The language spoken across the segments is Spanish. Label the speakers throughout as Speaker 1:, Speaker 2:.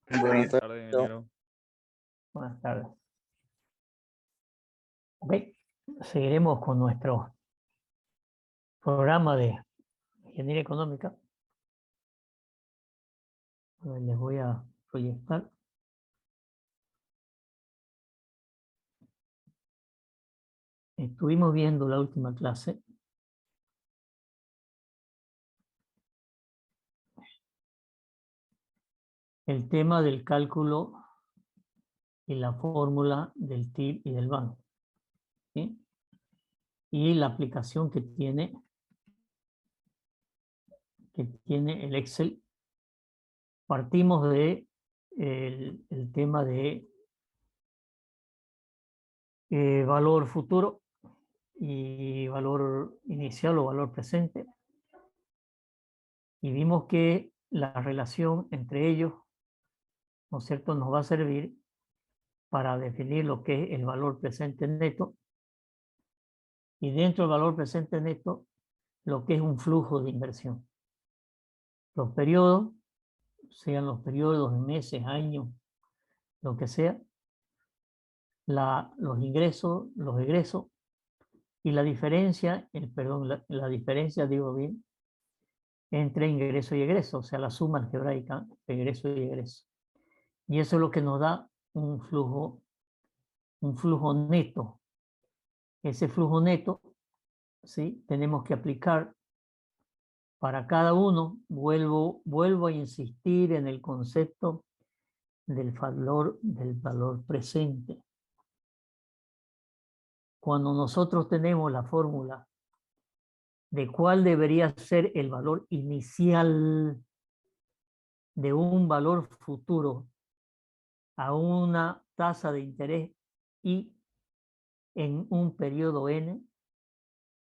Speaker 1: ingeniero.
Speaker 2: Buenas
Speaker 3: Buenas
Speaker 2: tardes, ingeniero.
Speaker 4: Buenas tardes. Ok, seguiremos con nuestro programa de ingeniería económica. A ver, les voy a proyectar. Estuvimos viendo la última clase el tema del cálculo y la fórmula del TIR y del BAN, ¿sí? Y la aplicación que tiene el Excel. Partimos de el tema de valor futuro y valor inicial o valor presente. Y vimos que la relación entre ellos, ¿no es cierto?, nos va a servir para definir lo que es el valor presente neto. Y dentro del valor presente neto, lo que es un flujo de inversión. Los periodos, sean los periodos de meses, años, lo que sea, los ingresos, los egresos, y la diferencia, la diferencia, digo bien, entre ingreso y egreso, o sea, la suma algebraica de ingreso y egreso. Y eso es lo que nos da un flujo neto. Ese flujo neto, ¿sí?, tenemos que aplicar para cada uno. Vuelvo a insistir en el concepto del valor presente. Cuando nosotros tenemos la fórmula de cuál debería ser el valor inicial de un valor futuro a una tasa de interés y en un periodo n,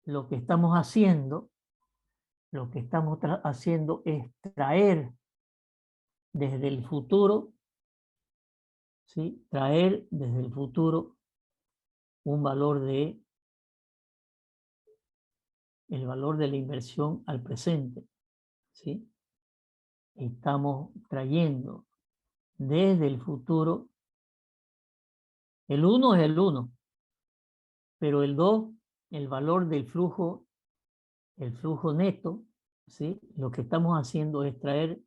Speaker 4: lo que estamos haciendo es traer desde el futuro, ¿sí?, traer desde el futuro un valor el valor de la inversión al presente, ¿sí? Estamos trayendo desde el futuro, el 1 es el 1, pero el 2, el valor del flujo, el flujo neto, ¿sí?, lo que estamos haciendo es traer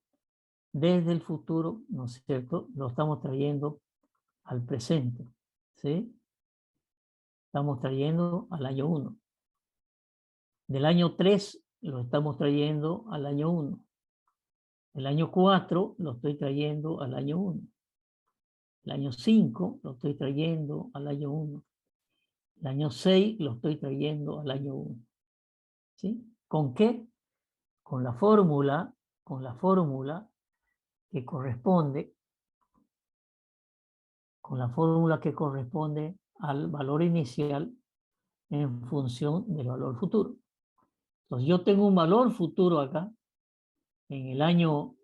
Speaker 4: desde el futuro, ¿no es cierto?, lo estamos trayendo al presente, ¿sí? Estamos trayendo al año 1. Del año 3 lo estamos trayendo al año 1. El año 4 lo estoy trayendo al año 1. El año 5 lo estoy trayendo al año 1. El año 6 lo estoy trayendo al año 1. ¿Sí? ¿Con qué? Con la fórmula que corresponde, al valor inicial en función del valor futuro. Entonces yo tengo un valor futuro acá en el año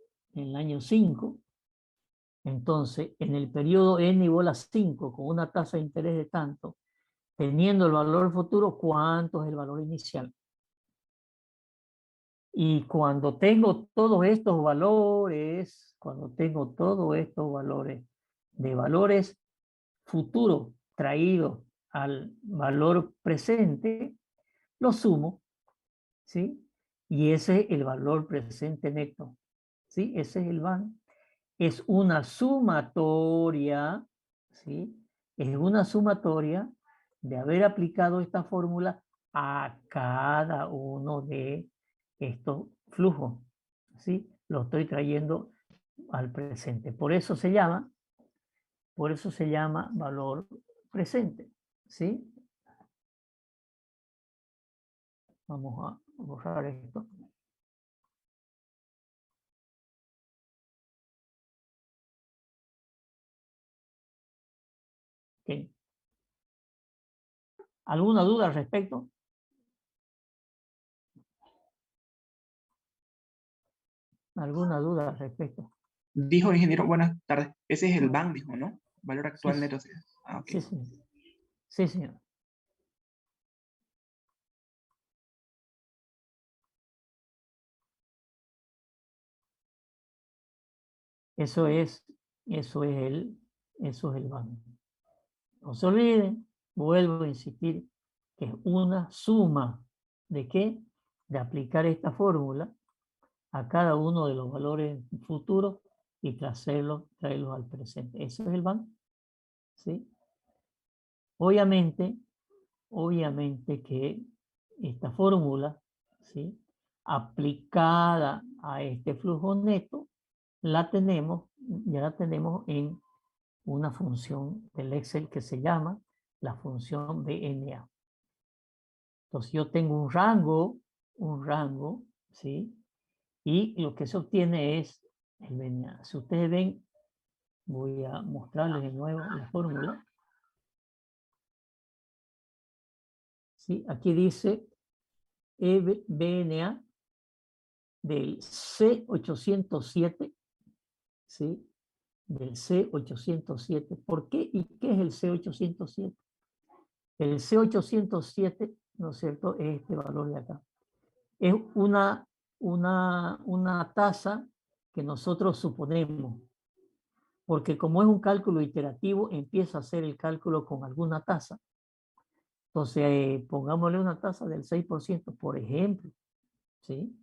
Speaker 4: 5. Entonces, en el periodo n igual a 5, con una tasa de interés de tanto, teniendo el valor futuro, ¿cuánto es el valor inicial? Y cuando tengo todos estos valores, de valores futuros traídos al valor presente, los sumo, ¿sí? Y ese es el valor presente neto, ¿sí? Ese es el BAN. Es una sumatoria, ¿sí? Es una sumatoria de haber aplicado esta fórmula a cada uno de estos flujos, ¿sí? Lo estoy trayendo al presente. Por eso se llama valor presente, ¿sí? Vamos a borrar esto. Okay. ¿Alguna duda al respecto? ¿Alguna duda al respecto?
Speaker 1: Dijo el ingeniero, buenas tardes. Ese es el BAN, dijo, ¿no? Valor actual
Speaker 4: Sí,
Speaker 1: neto. Ah, ok.
Speaker 4: sí, sí. Sí, señor. Eso es, eso es el BAN. No se olviden, vuelvo a insistir, que es una suma ¿de qué? De aplicar esta fórmula a cada uno de los valores futuros y traerlos al presente. Eso es el BAN, ¿sí? Obviamente que esta fórmula, ¿sí?, aplicada a este flujo neto, ya la tenemos en una función del Excel que se llama la función BNA. Entonces yo tengo un rango, ¿sí? Y lo que se obtiene es el BNA. Si ustedes ven, voy a mostrarles de nuevo la fórmula. ¿Sí? Aquí dice BNA del C807, ¿sí? Del C807. ¿Por qué y qué es el C807? El C807, ¿no es cierto?, es este valor de acá. Es una tasa que nosotros suponemos, porque como es un cálculo iterativo, empieza a hacer el cálculo con alguna tasa. Entonces, pongámosle una tasa del 6%, por ejemplo, ¿sí?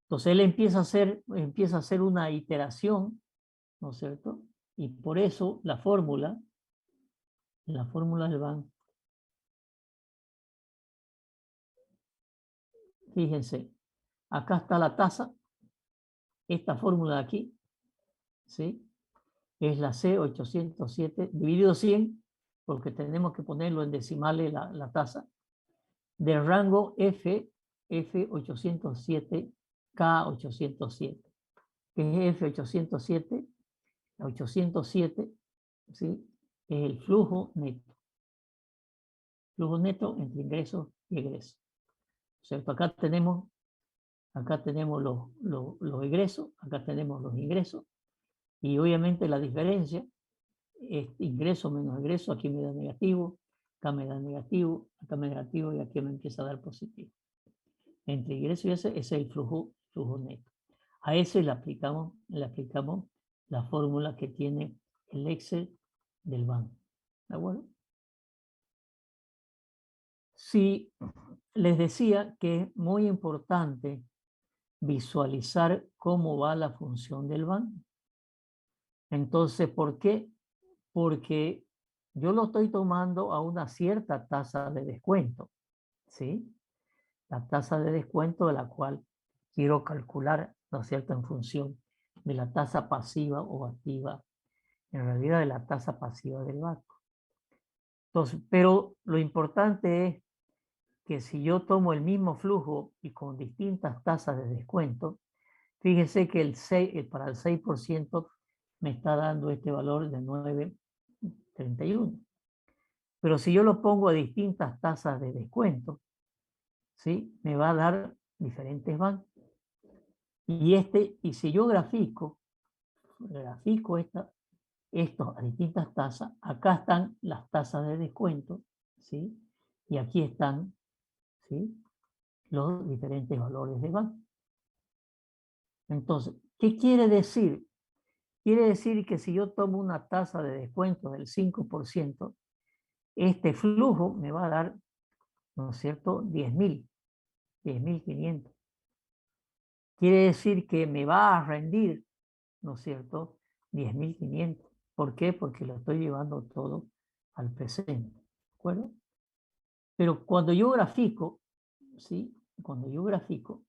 Speaker 4: Entonces, él empieza a hacer una iteración, ¿no es cierto? Y por eso la fórmula del BAN, fíjense, acá está la tasa, esta fórmula de aquí, ¿sí? Es la C807 dividido 100, porque tenemos que ponerlo en decimales la tasa, del rango F807, K807, que es F807, la 807, ¿sí?, es el flujo neto entre ingresos y egresos, ¿cierto? Acá tenemos los egresos, acá tenemos los ingresos, y obviamente la diferencia es ingreso menos egreso. Aquí me da negativo, acá me da negativo, acá me da negativo y aquí me empieza a dar positivo. Entre ingreso y ese es el flujo neto. A ese le aplicamos la fórmula que tiene el Excel del banco. ¿De acuerdo? Sí, les decía que es muy importante visualizar cómo va la función del banco. Entonces, ¿por qué? Porque yo lo estoy tomando a una cierta tasa de descuento, ¿sí? La tasa de descuento de la cual quiero calcular, ¿no es cierto?, en función de la tasa pasiva o activa, en realidad de la tasa pasiva del banco. Entonces, pero lo importante es que si yo tomo el mismo flujo y con distintas tasas de descuento, fíjense que para el 6% me está dando este valor de 9,31. Pero si yo lo pongo a distintas tasas de descuento, ¿sí?, me va a dar diferentes bancos. Y si yo grafico esto a distintas tasas, acá están las tasas de descuento, ¿sí?, y aquí están, ¿sí?, los diferentes valores de banco. Entonces, ¿qué quiere decir? Quiere decir que si yo tomo una tasa de descuento del 5%, este flujo me va a dar, ¿no es cierto?, 10.500. Quiere decir que me va a rendir, ¿no es cierto?, 10.500. ¿Por qué? Porque lo estoy llevando todo al presente. ¿De acuerdo? Pero cuando yo grafico, ¿sí?, cuando yo grafico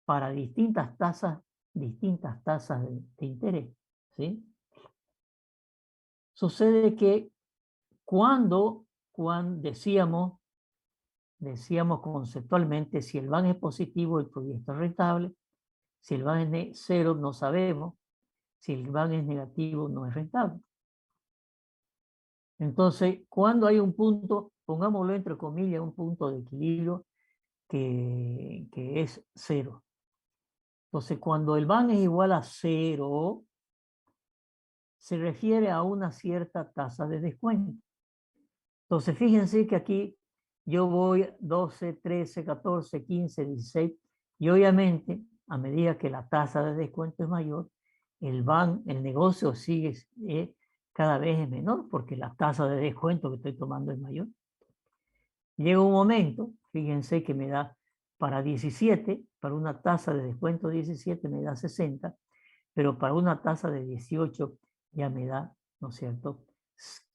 Speaker 4: para distintas tasas de interés, ¿sí?, sucede que cuando decíamos conceptualmente, si el BAN es positivo, el proyecto es rentable. Si el BAN es cero, no sabemos. Si el BAN es negativo, no es rentable. Entonces, cuando hay un punto, pongámoslo entre comillas, un punto de equilibrio que es cero. Entonces, cuando el BAN es igual a cero, se refiere a una cierta tasa de descuento. Entonces, fíjense que aquí yo voy 12, 13, 14, 15, 16, y obviamente, a medida que la tasa de descuento es mayor, el negocio sigue cada vez es menor porque la tasa de descuento que estoy tomando es mayor. Llega un momento, fíjense que me da para 17, para una tasa de descuento 17 me da 60, pero para una tasa de 18 ya me da, ¿no es cierto?,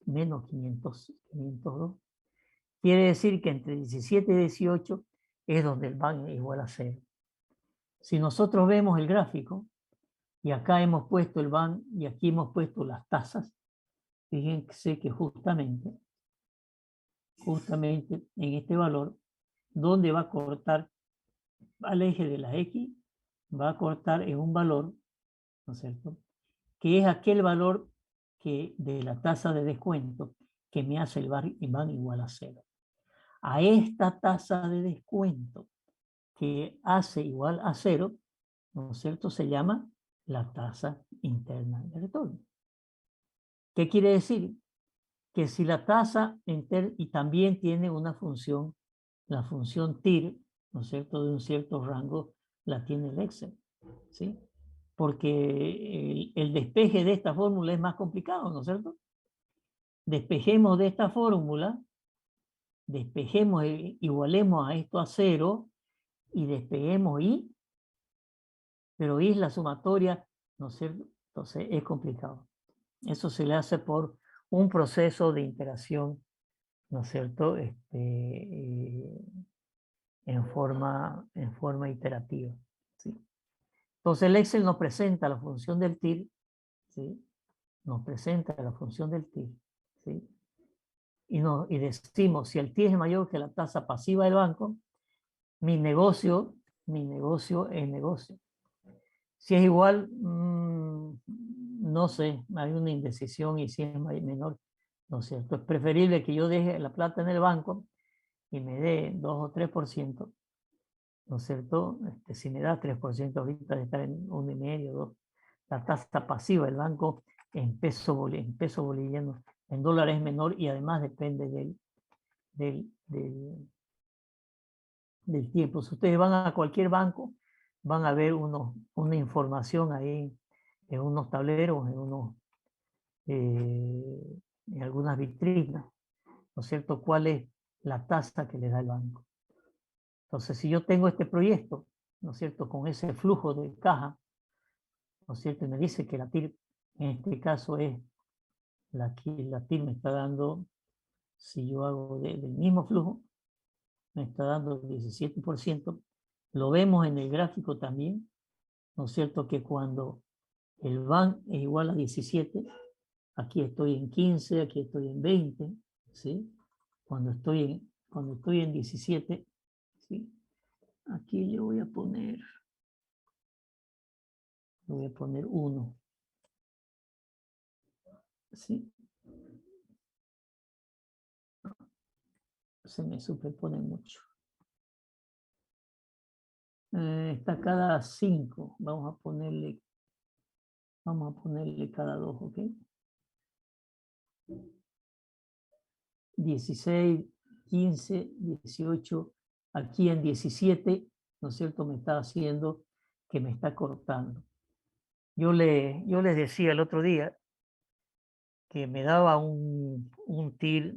Speaker 4: menos 502. Quiere decir que entre 17 y 18 es donde el BAN es igual a 0. Si nosotros vemos el gráfico, y acá hemos puesto el BAN y aquí hemos puesto las tasas, fíjense que justamente en este valor, donde va a cortar al eje de la X, va a cortar en un valor, ¿no es cierto?, que es aquel valor que de la tasa de descuento que me hace el BAN igual a 0. A esta tasa de descuento que hace igual a 0, ¿no es cierto?, se llama la tasa interna de retorno. ¿Qué quiere decir? Que si la tasa interna, y también tiene una función, la función TIR, ¿no es cierto?, de un cierto rango, la tiene el Excel, ¿sí? Porque el despeje de esta fórmula es más complicado, ¿no es cierto? Despejemos de esta fórmula, despejemos, igualemos a esto a 0 y despeguemos Y, pero Y es la sumatoria, ¿no es cierto? Entonces es complicado. Eso se le hace por un proceso de interacción, ¿no es cierto?, en forma iterativa, ¿sí? Entonces el Excel nos presenta la función del TIR, ¿sí? Nos presenta la función del TIR, ¿sí? Y decimos, si el TIR es mayor que la tasa pasiva del banco, mi negocio es negocio. Si es igual, no sé, hay una indecisión y si es menor, ¿no es cierto? Es preferible que yo deje la plata en el banco y me dé 2 o 3%, ¿no es cierto? Si me da 3% ahorita de estar en 1,5, 2, la tasa pasiva del banco en peso boliviano, en dólares es menor y además depende del tiempo. Si ustedes van a cualquier banco, van a ver una información ahí en unos tableros, en algunas vitrinas, ¿no es cierto?, cuál es la tasa que le da el banco. Entonces, si yo tengo este proyecto, ¿no es cierto?, con ese flujo de caja, ¿no es cierto?, y me dice que la TIR, en este caso es la TIR me está dando, si yo hago del mismo flujo, me está dando 17%, lo vemos en el gráfico también, ¿no es cierto?, que cuando el BAN es igual a 17, aquí estoy en 15, aquí estoy en 20, ¿sí? Cuando estoy en 17, ¿sí? Aquí le voy a poner 1, ¿sí? Se me superpone mucho. Está cada 5, vamos a ponerle cada 2, ¿ok? 16, 15, 18, aquí en 17, ¿no es cierto?, me está haciendo que me está cortando. Yo les decía el otro día que me daba un TIR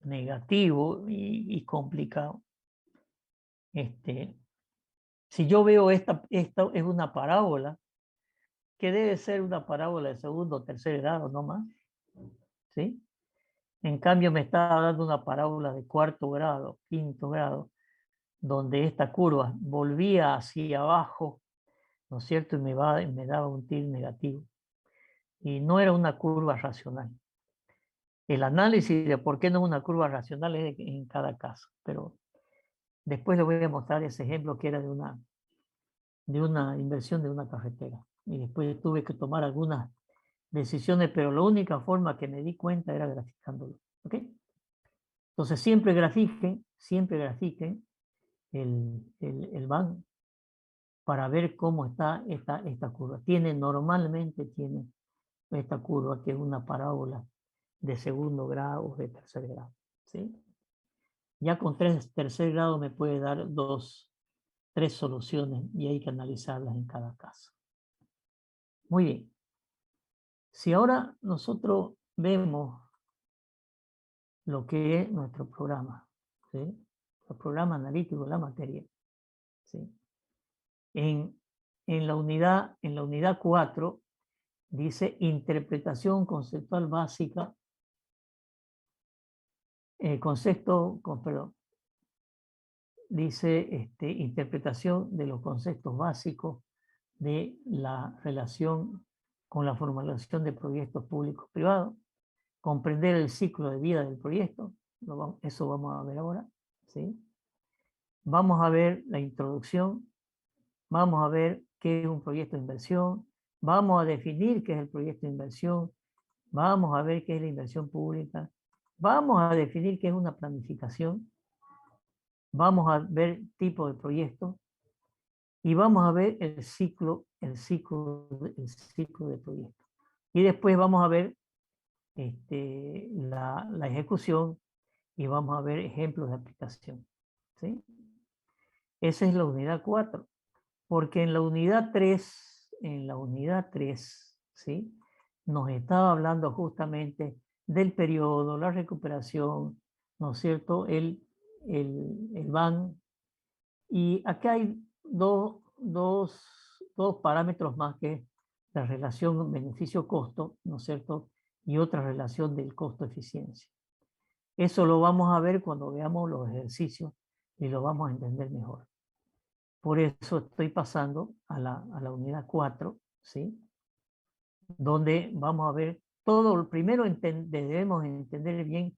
Speaker 4: negativo y complicado. Si yo veo esta es una parábola, que debe ser una parábola de segundo o tercer grado, no más, ¿sí? En cambio me está dando una parábola de cuarto grado, quinto grado, donde esta curva volvía hacia abajo, ¿no es cierto?, y me daba un TIR negativo. Y no era una curva racional. El análisis de por qué no es una curva racional es en cada caso, pero después les voy a mostrar ese ejemplo que era de una inversión de una carretera. Y después tuve que tomar algunas decisiones, pero la única forma que me di cuenta era graficándolo. ¿Ok? Entonces siempre grafiquen el BAN para ver cómo está esta curva. Normalmente tiene esta curva que es una parábola de segundo grado o de tercer grado, ¿sí? Ya con tercer grado me puede dar 3 soluciones y hay que analizarlas en cada caso. Muy bien. Si ahora nosotros vemos lo que es nuestro programa, ¿sí? El programa analítico de la materia, ¿sí? En, en la unidad 4 dice interpretación conceptual básica, perdón, dice interpretación de los conceptos básicos de la relación con la formulación de proyectos públicos privados, comprender el ciclo de vida del proyecto, eso vamos a ver ahora, ¿sí? Vamos a ver la introducción, vamos a ver qué es un proyecto de inversión, vamos a definir qué es el proyecto de inversión, vamos a ver qué es la inversión pública, vamos a definir qué es una planificación, vamos a ver tipo de proyecto y vamos a ver el ciclo de proyecto. Y después vamos a ver la ejecución y vamos a ver ejemplos de aplicación, ¿sí? Esa es la unidad 4, porque en la unidad 3, ¿sí? Nos estaba hablando justamente del periodo, la recuperación, ¿no es cierto? El BAN. Y acá hay dos parámetros más, que es la relación beneficio-costo, ¿no es cierto? Y otra relación del costo-eficiencia. Eso lo vamos a ver cuando veamos los ejercicios y lo vamos a entender mejor. Por eso estoy pasando a la unidad 4, ¿sí? Donde vamos a ver todo. Primero debemos entender bien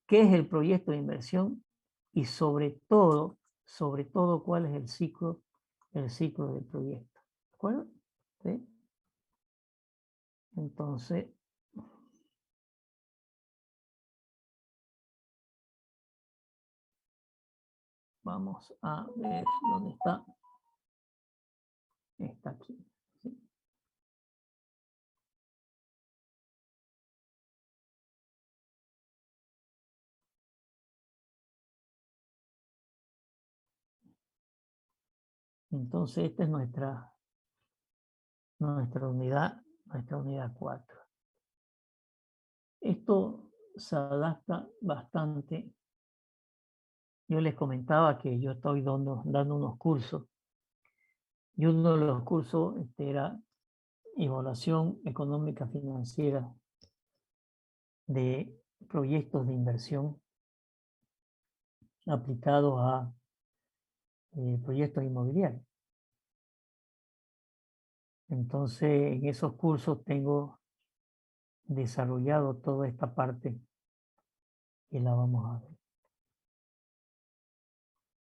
Speaker 4: qué es el proyecto de inversión y sobre todo cuál es el ciclo del proyecto. ¿De acuerdo? ¿Sí? Entonces, vamos a ver dónde está. Está aquí. ¿Sí? Entonces, esta es nuestra unidad 4. Esto se adapta bastante. Yo les comentaba que yo estoy dando unos cursos, y uno de los cursos era evaluación económica financiera de proyectos de inversión aplicados a proyectos inmobiliarios. Entonces, en esos cursos tengo desarrollado toda esta parte que la vamos a ver.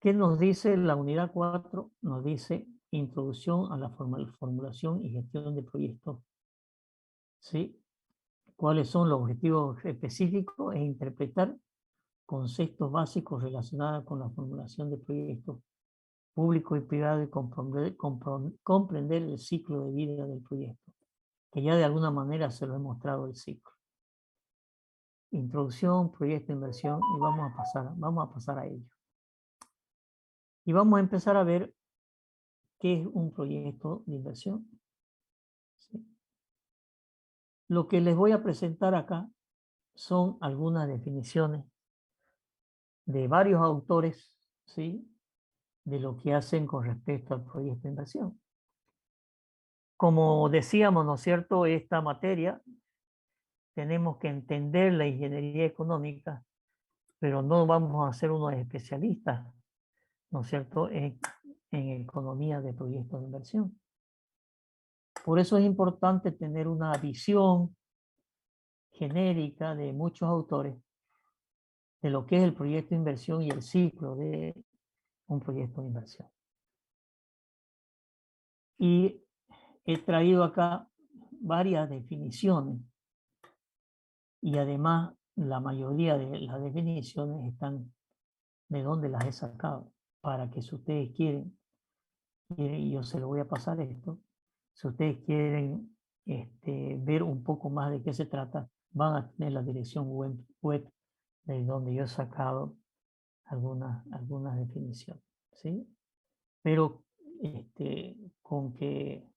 Speaker 4: ¿Qué nos dice la unidad 4? Nos dice introducción a la formulación y gestión de proyectos. ¿Sí? ¿Cuáles son los objetivos específicos? Es interpretar conceptos básicos relacionados con la formulación de proyectos públicos y privados y comprender el ciclo de vida del proyecto, que ya de alguna manera se lo he mostrado el ciclo. Introducción, proyecto de inversión, y vamos a pasar a ello. Y vamos a empezar a ver qué es un proyecto de inversión. ¿Sí? Lo que les voy a presentar acá son algunas definiciones de varios autores, ¿sí? De lo que hacen con respecto al proyecto de inversión. Como decíamos, ¿no es cierto?, esta materia tenemos que entender la ingeniería económica, pero no vamos a ser unos especialistas, ¿no es cierto?, en economía de proyectos de inversión. Por eso es importante tener una visión genérica de muchos autores de lo que es el proyecto de inversión y el ciclo de un proyecto de inversión. Y he traído acá varias definiciones, y además la mayoría de las definiciones están de dónde las he sacado, para que si ustedes quieren, y yo se lo voy a pasar esto, si ustedes quieren ver un poco más de qué se trata, van a tener la dirección web de donde yo he sacado algunas definiciones, ¿sí? Pero con que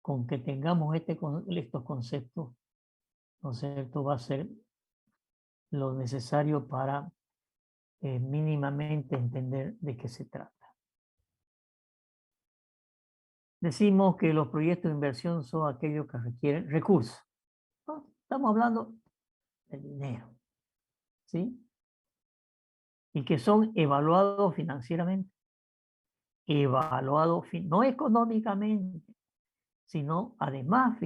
Speaker 4: con que tengamos estos conceptos, ¿no es cierto?, va a ser lo necesario para mínimamente entender de qué se trata. Decimos que los proyectos de inversión son aquellos que requieren recursos, ¿no? Estamos hablando de dinero, ¿sí? Y que son evaluados financieramente, no económicamente, sino además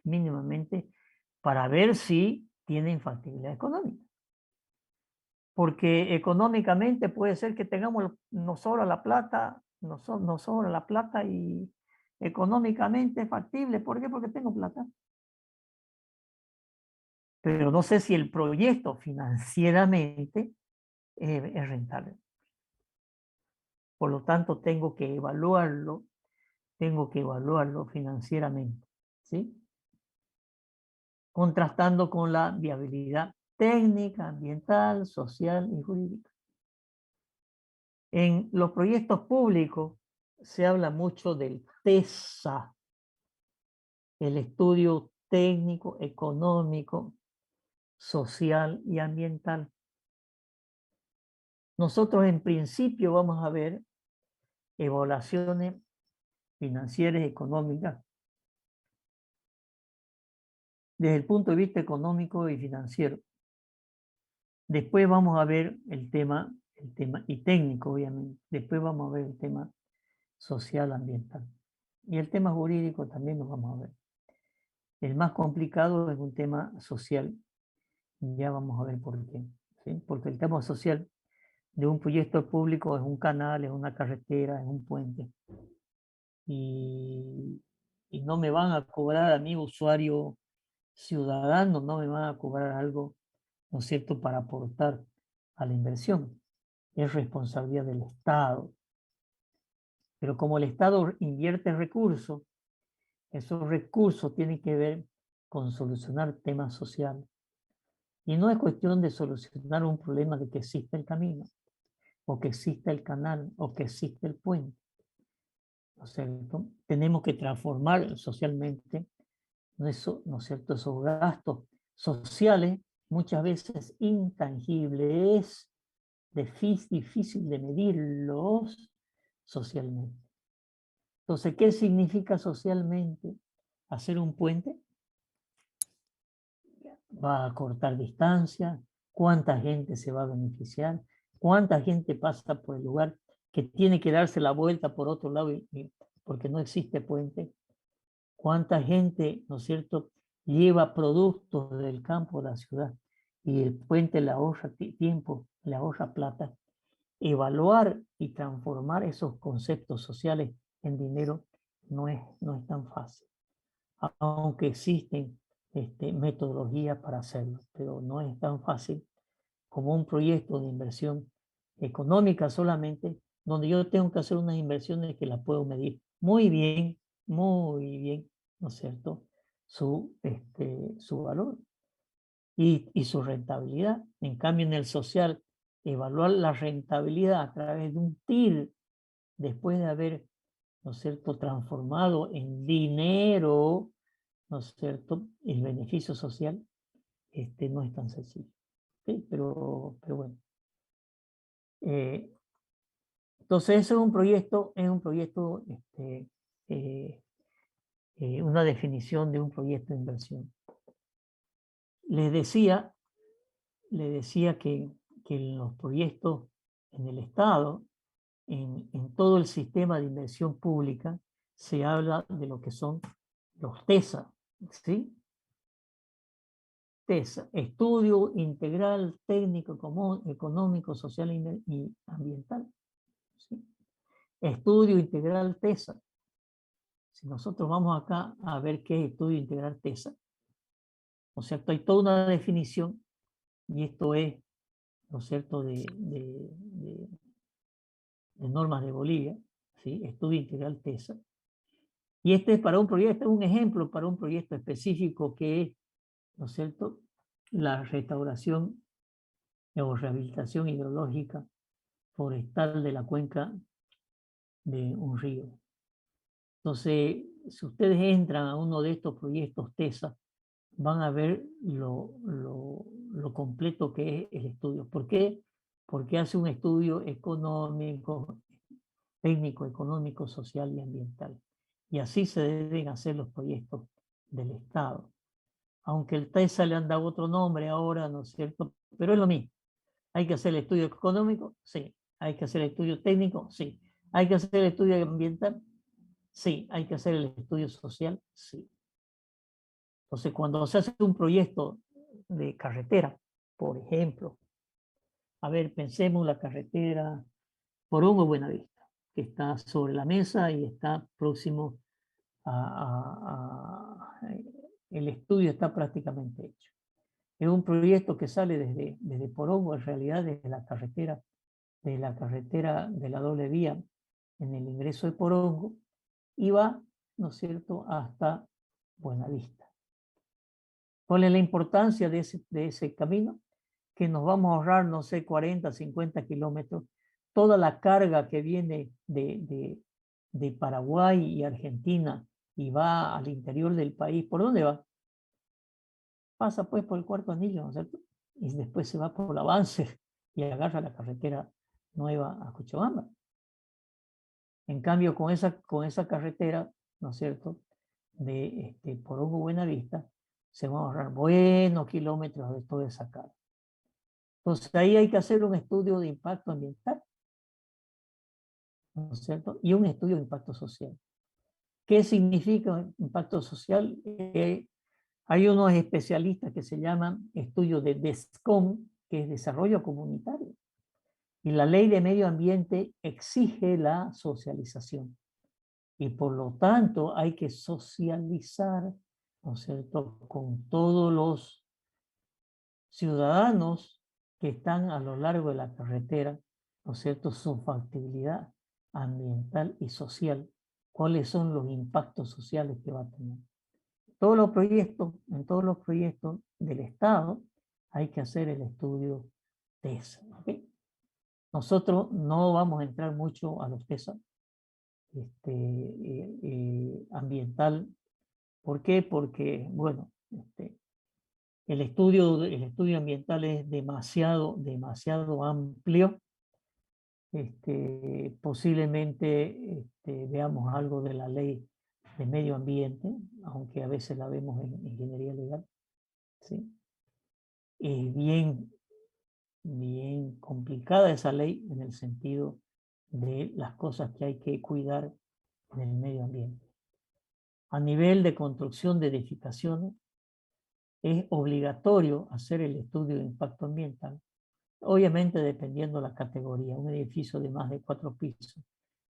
Speaker 4: mínimamente para ver si tienen factibilidad económica. Porque económicamente puede ser que nos sobra la plata, nos sobra la plata y económicamente es factible. ¿Por qué? Porque tengo plata. Pero no sé si el proyecto financieramente es rentable. Por lo tanto, tengo que evaluarlo financieramente, ¿sí? Contrastando con la viabilidad técnica, ambiental, social y jurídica. En los proyectos públicos se habla mucho del TESA, el estudio técnico, económico, social y ambiental. Nosotros en principio vamos a ver evaluaciones financieras y económicas desde el punto de vista económico y financiero. Después vamos a ver el tema y técnico, obviamente. Después vamos a ver el tema social, ambiental. Y el tema jurídico también lo vamos a ver. El más complicado es un tema social. Ya vamos a ver por qué, ¿sí? Porque el tema social de un proyecto público es un canal, es una carretera, es un puente. Y no me van a cobrar a mí, usuario ciudadano, no me van a cobrar algo, ¿no es cierto?, para aportar a la inversión. Es responsabilidad del Estado. Pero como el Estado invierte recursos, esos recursos tienen que ver con solucionar temas sociales. Y no es cuestión de solucionar un problema de que existe el camino, o que existe el canal, o que existe el puente. ¿No es cierto? Tenemos que transformar socialmente, ¿no es cierto?, esos gastos sociales, muchas veces intangibles, difícil de medirlos socialmente. Entonces, ¿qué significa socialmente hacer un puente? Va a cortar distancia, cuánta gente se va a beneficiar, cuánta gente pasa por el lugar que tiene que darse la vuelta por otro lado porque no existe puente, cuánta gente, ¿no es cierto?, lleva productos del campo a la ciudad y el puente le ahorra tiempo, le ahorra plata. Evaluar y transformar esos conceptos sociales en dinero no es tan fácil, aunque existen metodologías para hacerlo, pero no es tan fácil como un proyecto de inversión económica solamente, donde yo tengo que hacer unas inversiones que las puedo medir muy bien, ¿no es cierto?, su valor y su rentabilidad. En cambio, en el social, evaluar la rentabilidad a través de un TIR, después de haber, ¿no es cierto?, transformado en dinero, ¿no es cierto?, el beneficio social, no es tan sencillo. ¿Sí? Pero bueno. Entonces, eso es un proyecto, una definición de un proyecto de inversión. Les decía que en los proyectos en el Estado, en todo el sistema de inversión pública, se habla de lo que son los TESA, ¿sí? TESA, Estudio Integral Técnico, Económico, Social y Ambiental, ¿sí? Estudio Integral TESA. Si nosotros vamos acá a ver qué es Estudio Integral TESA, ¿no es cierto?, hay toda una definición, y esto es, ¿no es cierto?, de normas de Bolivia, ¿sí? Estudio Integral TESA. Y este es para un proyecto, un ejemplo para un proyecto específico que es, ¿no es cierto?, la restauración o rehabilitación hidrológica forestal de la cuenca de un río. Entonces, si ustedes entran a uno de estos proyectos TESA, van a ver lo completo que es el estudio. ¿Por qué? Porque hace un estudio económico, técnico, económico, social y ambiental. Y así se deben hacer los proyectos del Estado. Aunque el TESA le han dado otro nombre ahora, ¿no es cierto? Pero es lo mismo. ¿Hay que hacer el estudio económico? Sí. ¿Hay que hacer el estudio técnico? Sí. ¿Hay que hacer el estudio ambiental? Sí. ¿Hay que hacer el estudio social? Sí. Entonces, cuando se hace un proyecto de carretera, por ejemplo, a ver, pensemos la carretera Porongo-Buenavista, que está sobre la mesa y está próximo el estudio está prácticamente hecho. Es un proyecto que sale desde Porongo, en realidad desde la carretera de la doble vía en el ingreso de Porongo y va, ¿no es cierto?, hasta Buenavista. ¿Cuál es la importancia de ese camino? Que nos vamos a ahorrar, no sé, 40, 50 kilómetros. Toda la carga que viene de Paraguay y Argentina y va al interior del país, ¿por dónde va? Pasa pues por el Cuarto Anillo, ¿no es cierto? Y después se va por el Avance y agarra la carretera nueva a Cochabamba. En cambio, con esa carretera, ¿no es cierto?, de Porongo Buenavista, se van a ahorrar buenos kilómetros de toda esa carga. Entonces ahí hay que hacer un estudio de impacto ambiental, ¿no es cierto? Y un estudio de impacto social. ¿Qué significa impacto social? Hay unos especialistas que se llaman estudios de DESCOM, que es desarrollo comunitario. Y la ley de medio ambiente exige la socialización. Y por lo tanto hay que socializar, ¿no es cierto?, con todos los ciudadanos que están a lo largo de la carretera, ¿no es cierto?, su factibilidad ambiental y social, cuáles son los impactos sociales que va a tener. En todos los proyectos del Estado hay que hacer el estudio TESA. ¿Okay? Nosotros no vamos a entrar mucho a los TESA ambiental. ¿Por qué? Porque, bueno, el estudio ambiental es demasiado amplio. Posiblemente veamos algo de la ley de medio ambiente, aunque a veces la vemos en ingeniería legal. ¿Sí? Es bien complicada esa ley en el sentido de las cosas que hay que cuidar en el medio ambiente. A nivel de construcción de edificaciones, es obligatorio hacer el estudio de impacto ambiental, obviamente dependiendo de la categoría. Un edificio de más de 4 pisos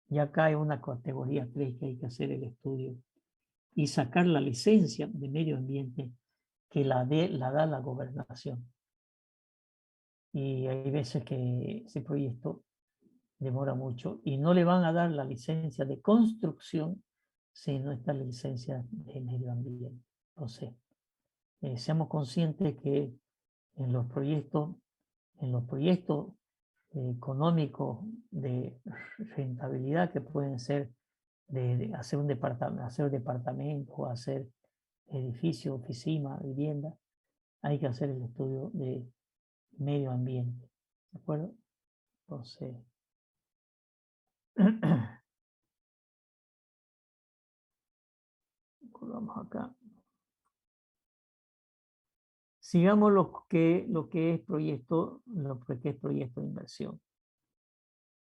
Speaker 4: ya cae una categoría 3 que hay que hacer el estudio y sacar la licencia de medio ambiente que la da la gobernación. Y hay veces que ese proyecto demora mucho y no le van a dar la licencia de construcción si no está la licencia de medio ambiente. Entonces, seamos conscientes que en los proyectos económicos de rentabilidad que pueden ser de hacer departamento, hacer edificio, oficina, vivienda, hay que hacer el estudio de medio ambiente. ¿De acuerdo? Entonces, vamos acá. Sigamos lo que es proyecto de inversión.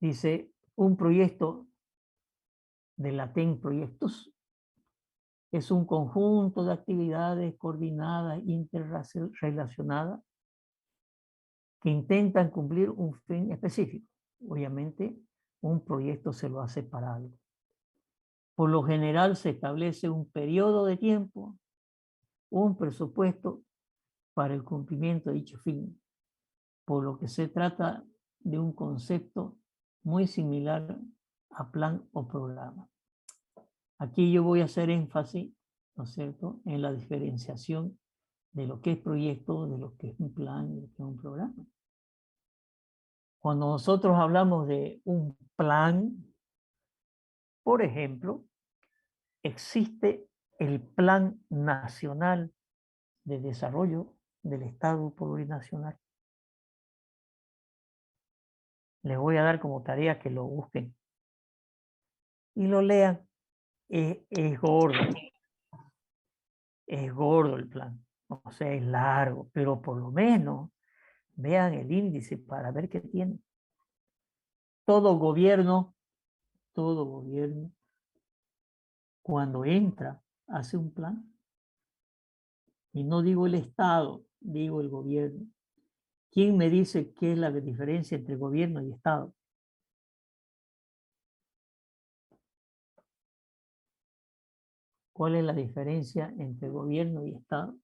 Speaker 4: Dice, un proyecto de la TEN Proyectos es un conjunto de actividades coordinadas, interrelacionadas, que intentan cumplir un fin específico. Obviamente, un proyecto se lo hace para algo. Por lo general se establece un periodo de tiempo, un presupuesto para el cumplimiento de dicho fin, por lo que se trata de un concepto muy similar a plan o programa. Aquí yo voy a hacer énfasis, ¿no es cierto?, en la diferenciación de lo que es proyecto, de lo que es un plan y de lo que es un programa. Cuando nosotros hablamos de un plan, por ejemplo, existe el Plan Nacional de Desarrollo del Estado Plurinacional. Les voy a dar como tarea que lo busquen y lo lean. Es gordo el plan, o sea, es largo, pero por lo menos vean el índice para ver qué tiene. Todo gobierno, cuando entra, hace un plan. Y no digo el Estado, digo el gobierno. ¿Quién me dice qué es la diferencia entre gobierno y Estado? ¿Cuál es la diferencia entre gobierno y Estado?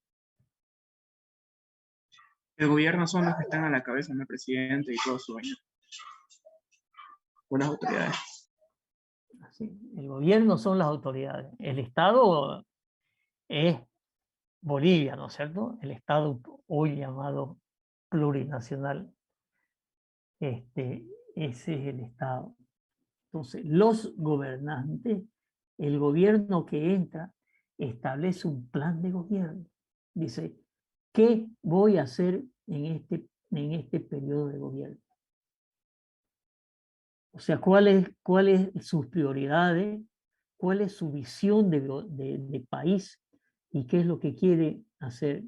Speaker 1: El gobierno son los que están a la cabeza, ¿no? El presidente y todo su año. O las autoridades.
Speaker 4: Así, el gobierno son las autoridades. El Estado es Bolivia, ¿no es cierto? El Estado hoy llamado plurinacional. Ese es el Estado. Entonces, los gobernantes, el gobierno que entra, establece un plan de gobierno. Dice, ¿qué voy a hacer en este periodo de gobierno? O sea, ¿cuáles sus prioridades? ¿Cuál es su visión de país? ¿Y qué es lo que quiere hacer?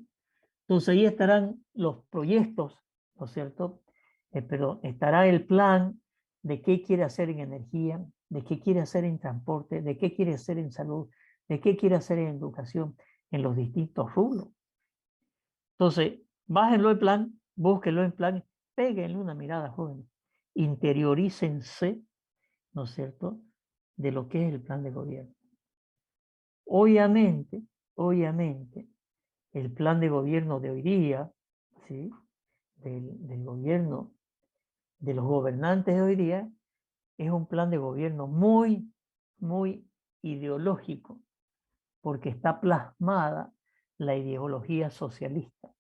Speaker 4: Entonces ahí estarán los proyectos, ¿no es cierto? Pero estará el plan de qué quiere hacer en energía, de qué quiere hacer en transporte, de qué quiere hacer en salud, de qué quiere hacer en educación, en los distintos rubros. Entonces, bájenlo en plan, búsquenlo en plan, péguenle una mirada, jóvenes, interiorícense, ¿no es cierto?, de lo que es el plan de gobierno. Obviamente, el plan de gobierno de hoy día, ¿sí?, del gobierno, de los gobernantes de hoy día, es un plan de gobierno muy, muy ideológico, porque está plasmada la ideología socialista.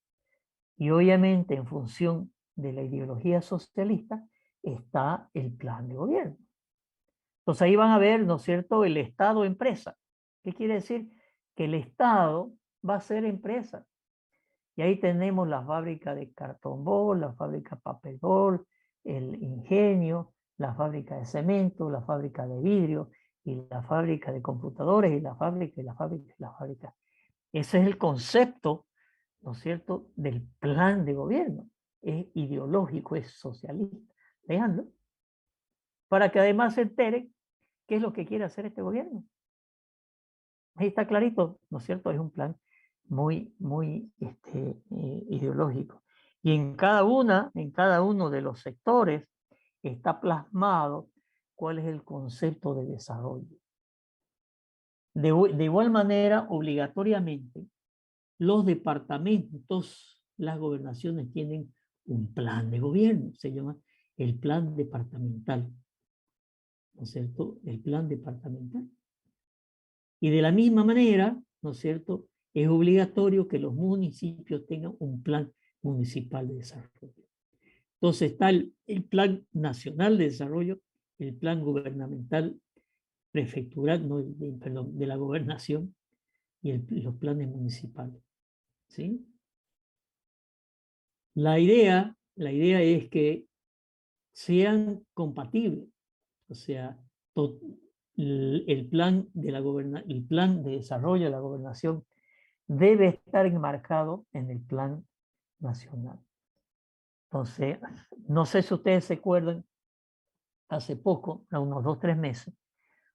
Speaker 4: Y obviamente en función de la ideología socialista está el plan de gobierno. Entonces ahí van a ver, ¿no es cierto?, el Estado empresa. ¿Qué quiere decir? Que el Estado va a ser empresa. Y ahí tenemos la fábrica de cartón bol, la fábrica de papel bol, el ingenio, la fábrica de cemento, la fábrica de vidrio, y la fábrica de computadores, y la fábrica, y la fábrica, y la fábrica. Ese es el concepto, ¿no es cierto?, del plan de gobierno. Es ideológico, es socialista. Veanlo. Para que además se enteren qué es lo que quiere hacer este gobierno. Ahí está clarito, ¿no es cierto? Es un plan muy, muy ideológico. Y en cada uno de los sectores está plasmado cuál es el concepto de desarrollo. De igual manera, obligatoriamente, los departamentos, las gobernaciones tienen un plan de gobierno, se llama el plan departamental, ¿no es cierto? El plan departamental. Y de la misma manera, ¿no es cierto?, es obligatorio que los municipios tengan un plan municipal de desarrollo. Entonces está el plan nacional de desarrollo, el plan gubernamental prefectural, no, perdón, de la gobernación y los planes municipales, ¿sí? La idea es que sean compatibles, o sea, el plan de desarrollo de la gobernación debe estar enmarcado en el plan nacional. Entonces, no sé si ustedes se acuerdan, hace poco, a unos 2 o 3 meses,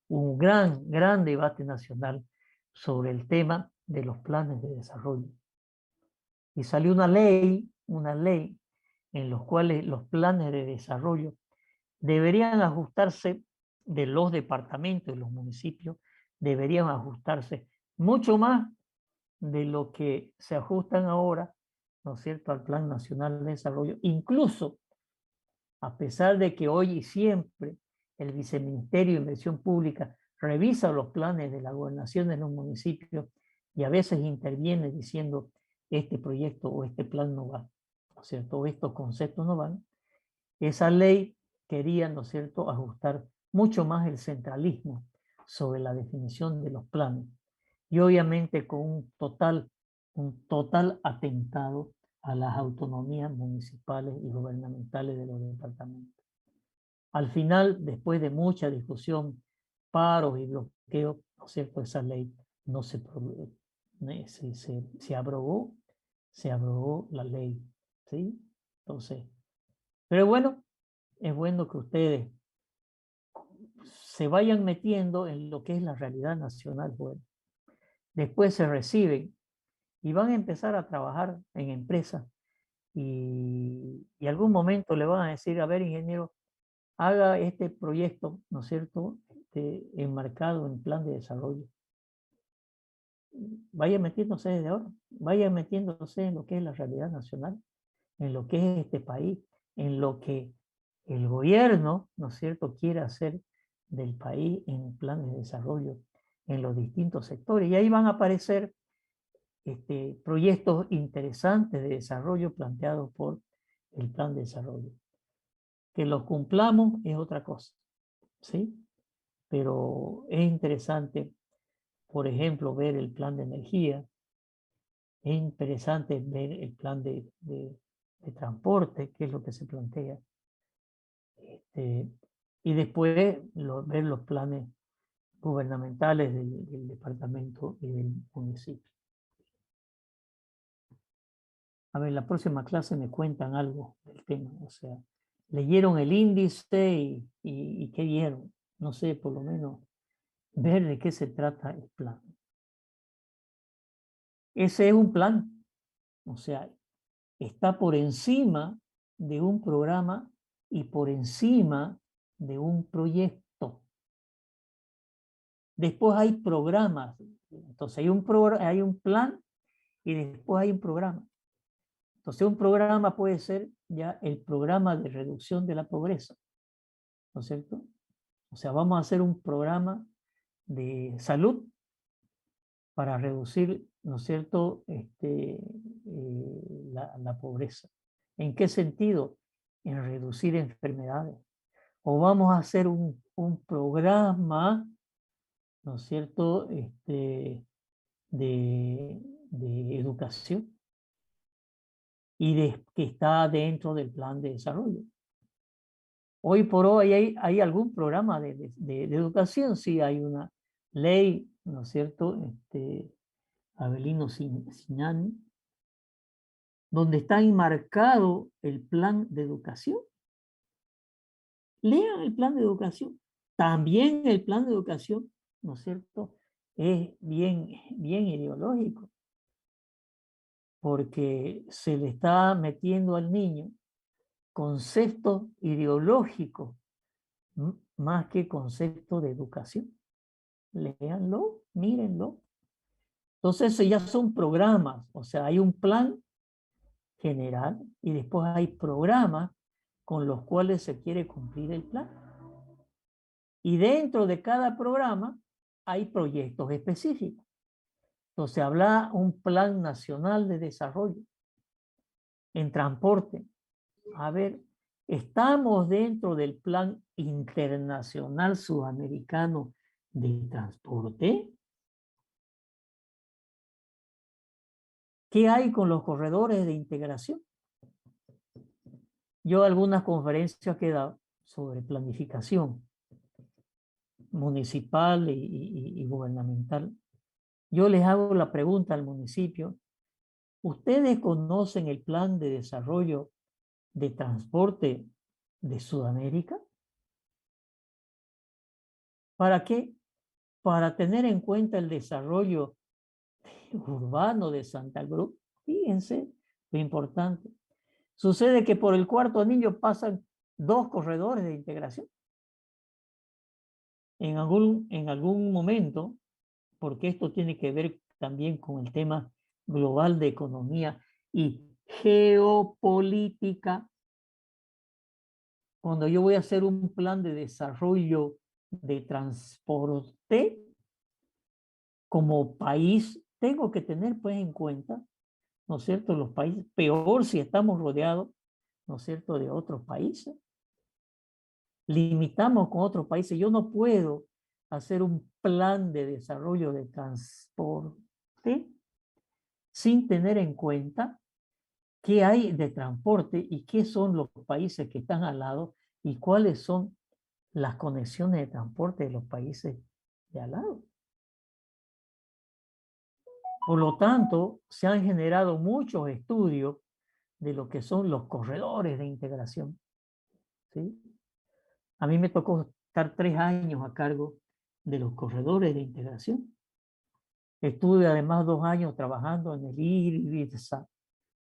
Speaker 4: hubo un gran debate nacional sobre el tema de los planes de desarrollo. Y salió una ley en los cuales los planes de desarrollo deberían ajustarse de los departamentos, de los municipios, deberían ajustarse mucho más de lo que se ajustan ahora, ¿no es cierto?, al Plan Nacional de Desarrollo, incluso a pesar de que hoy y siempre el Viceministerio de Inversión Pública revisa los planes de la gobernación en un municipio y a veces interviene diciendo este proyecto o este plan no va, ¿no es cierto?, o estos conceptos no van. Esa ley quería, ¿no es cierto?, ajustar mucho más el centralismo sobre la definición de los planes y obviamente con un total atentado a las autonomías municipales y gubernamentales de los departamentos. Al final, después de mucha discusión, paros y bloqueos, ¿no es cierto?, esa ley no se abrogó la ley, ¿sí? Entonces, pero bueno, es bueno que ustedes se vayan metiendo en lo que es la realidad nacional. Bueno, después se reciben y van a empezar a trabajar en empresas y algún momento le van a decir, a ver, ingeniero, haga este proyecto, ¿no es cierto?, enmarcado en plan de desarrollo. Vaya metiéndose desde ahora, vaya metiéndose en lo que es la realidad nacional, en lo que es este país, en lo que el gobierno, ¿no es cierto?, quiere hacer del país en plan de desarrollo en los distintos sectores. Y ahí van a aparecer proyectos interesantes de desarrollo planteados por el plan de desarrollo. Que los cumplamos es otra cosa, ¿sí? Pero es interesante, por ejemplo, ver el plan de energía, es interesante ver el plan de transporte, que es lo que se plantea, y después ver los planes gubernamentales del departamento y del municipio. A ver, la próxima clase me cuentan algo del tema, o sea, leyeron el índice y ¿qué vieron? No sé, por lo menos ver de qué se trata el plan. Ese es un plan, o sea, está por encima de un programa y por encima de un proyecto. Después hay programas, entonces hay un plan y después hay un programa. Entonces un programa puede ser ya el programa de reducción de la pobreza, ¿no es cierto? O sea, vamos a hacer un programa de salud para reducir, ¿no es cierto?, la pobreza. ¿En qué sentido? En reducir enfermedades. O vamos a hacer un programa, ¿no es cierto?, de educación y que está dentro del plan de desarrollo. Hoy por hoy hay algún programa de educación, sí hay una ley, ¿no es cierto?, Avelino Sinani, donde está enmarcado el plan de educación. Lean el plan de educación. También el plan de educación, ¿no es cierto?, es bien ideológico, porque se le está metiendo al niño conceptos ideológicos más que conceptos de educación. Léanlo, mírenlo. Entonces, eso ya son programas, o sea, hay un plan general y después hay programas con los cuales se quiere cumplir el plan. Y dentro de cada programa hay proyectos específicos. Entonces, habla un plan nacional de desarrollo en transporte. A ver, estamos dentro del plan internacional sudamericano de transporte. ¿Qué hay con los corredores de integración? Yo algunas conferencias que he dado sobre planificación municipal y gubernamental. Yo les hago la pregunta al municipio, ¿ustedes conocen el plan de desarrollo de transporte de Sudamérica? ¿Para qué? Para tener en cuenta el desarrollo urbano de Santa Cruz. Fíjense lo importante. Sucede que por el cuarto anillo pasan 2 corredores de integración. En algún momento, porque esto tiene que ver también con el tema global de economía y geopolítica, cuando yo voy a hacer un plan de desarrollo de transporte, como país, tengo que tener pues en cuenta, ¿no es cierto?, los países, peor si estamos rodeados, ¿no es cierto?, de otros países. Limitamos con otros países. Yo no puedo hacer un plan de desarrollo de transporte sin tener en cuenta qué hay de transporte y qué son los países que están al lado y cuáles son las conexiones de transporte de los países de al lado. Por lo tanto, se han generado muchos estudios de lo que son los corredores de integración, ¿sí? A mí me tocó estar 3 años a cargo de los corredores de integración. Estuve además 2 años trabajando en el IRSA,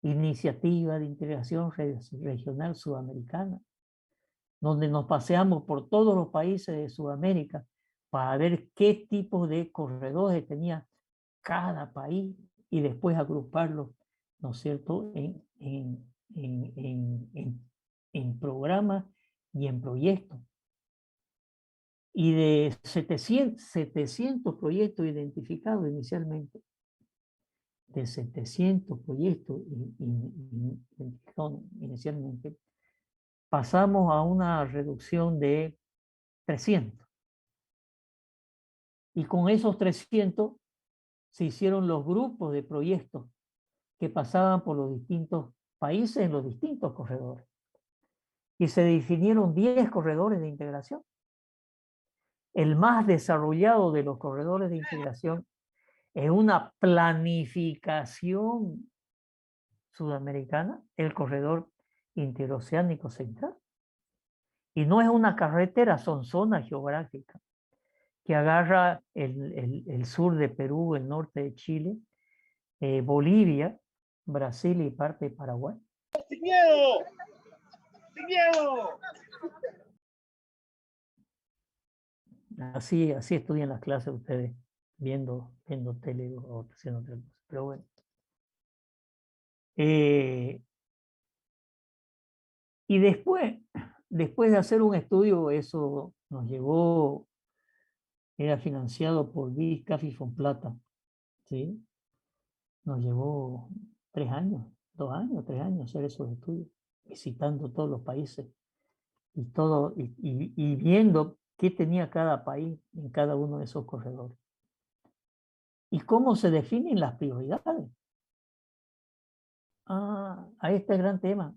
Speaker 4: Iniciativa de Integración Regional Sudamericana, donde nos paseamos por todos los países de Sudamérica para ver qué tipo de corredores tenía cada país y después agruparlos, ¿no es cierto?, en programas y en proyectos. Y de 700 proyectos identificados inicialmente, de 700 proyectos identificados inicialmente, pasamos a una reducción de 300. Y con esos 300 se hicieron los grupos de proyectos que pasaban por los distintos países en los distintos corredores. Y se definieron 10 corredores de integración. El más desarrollado de los corredores de integración es una planificación sudamericana, el corredor interoceánico central. Y no es una carretera, son zonas geográficas que agarra el sur de Perú, el norte de Chile, Bolivia, Brasil y parte de Paraguay.
Speaker 2: ¡Sin miedo! ¡Sin miedo!
Speaker 4: Así estudian las clases ustedes, viendo tele o haciendo otra cosa. Pero bueno. Y después de hacer un estudio, eso nos llevó, era financiado por BICAF y Fonplata, ¿sí? Nos llevó 3 años, 2 años, 3 años hacer esos estudios, visitando todos los países y viendo qué tenía cada país en cada uno de esos corredores. Y cómo se definen las prioridades. Ahí está el gran tema.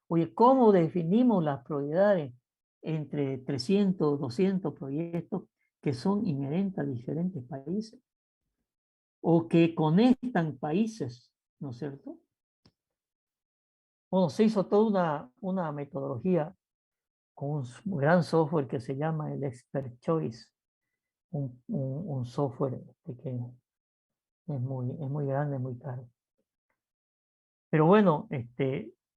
Speaker 4: Oye, ¿cómo definimos las prioridades entre 300, 200 proyectos que son inherentes a diferentes países? O que conectan países, ¿no es cierto? Bueno, se hizo toda una metodología con un gran software que se llama el Expert Choice, un software que es muy grande, muy caro. Pero bueno,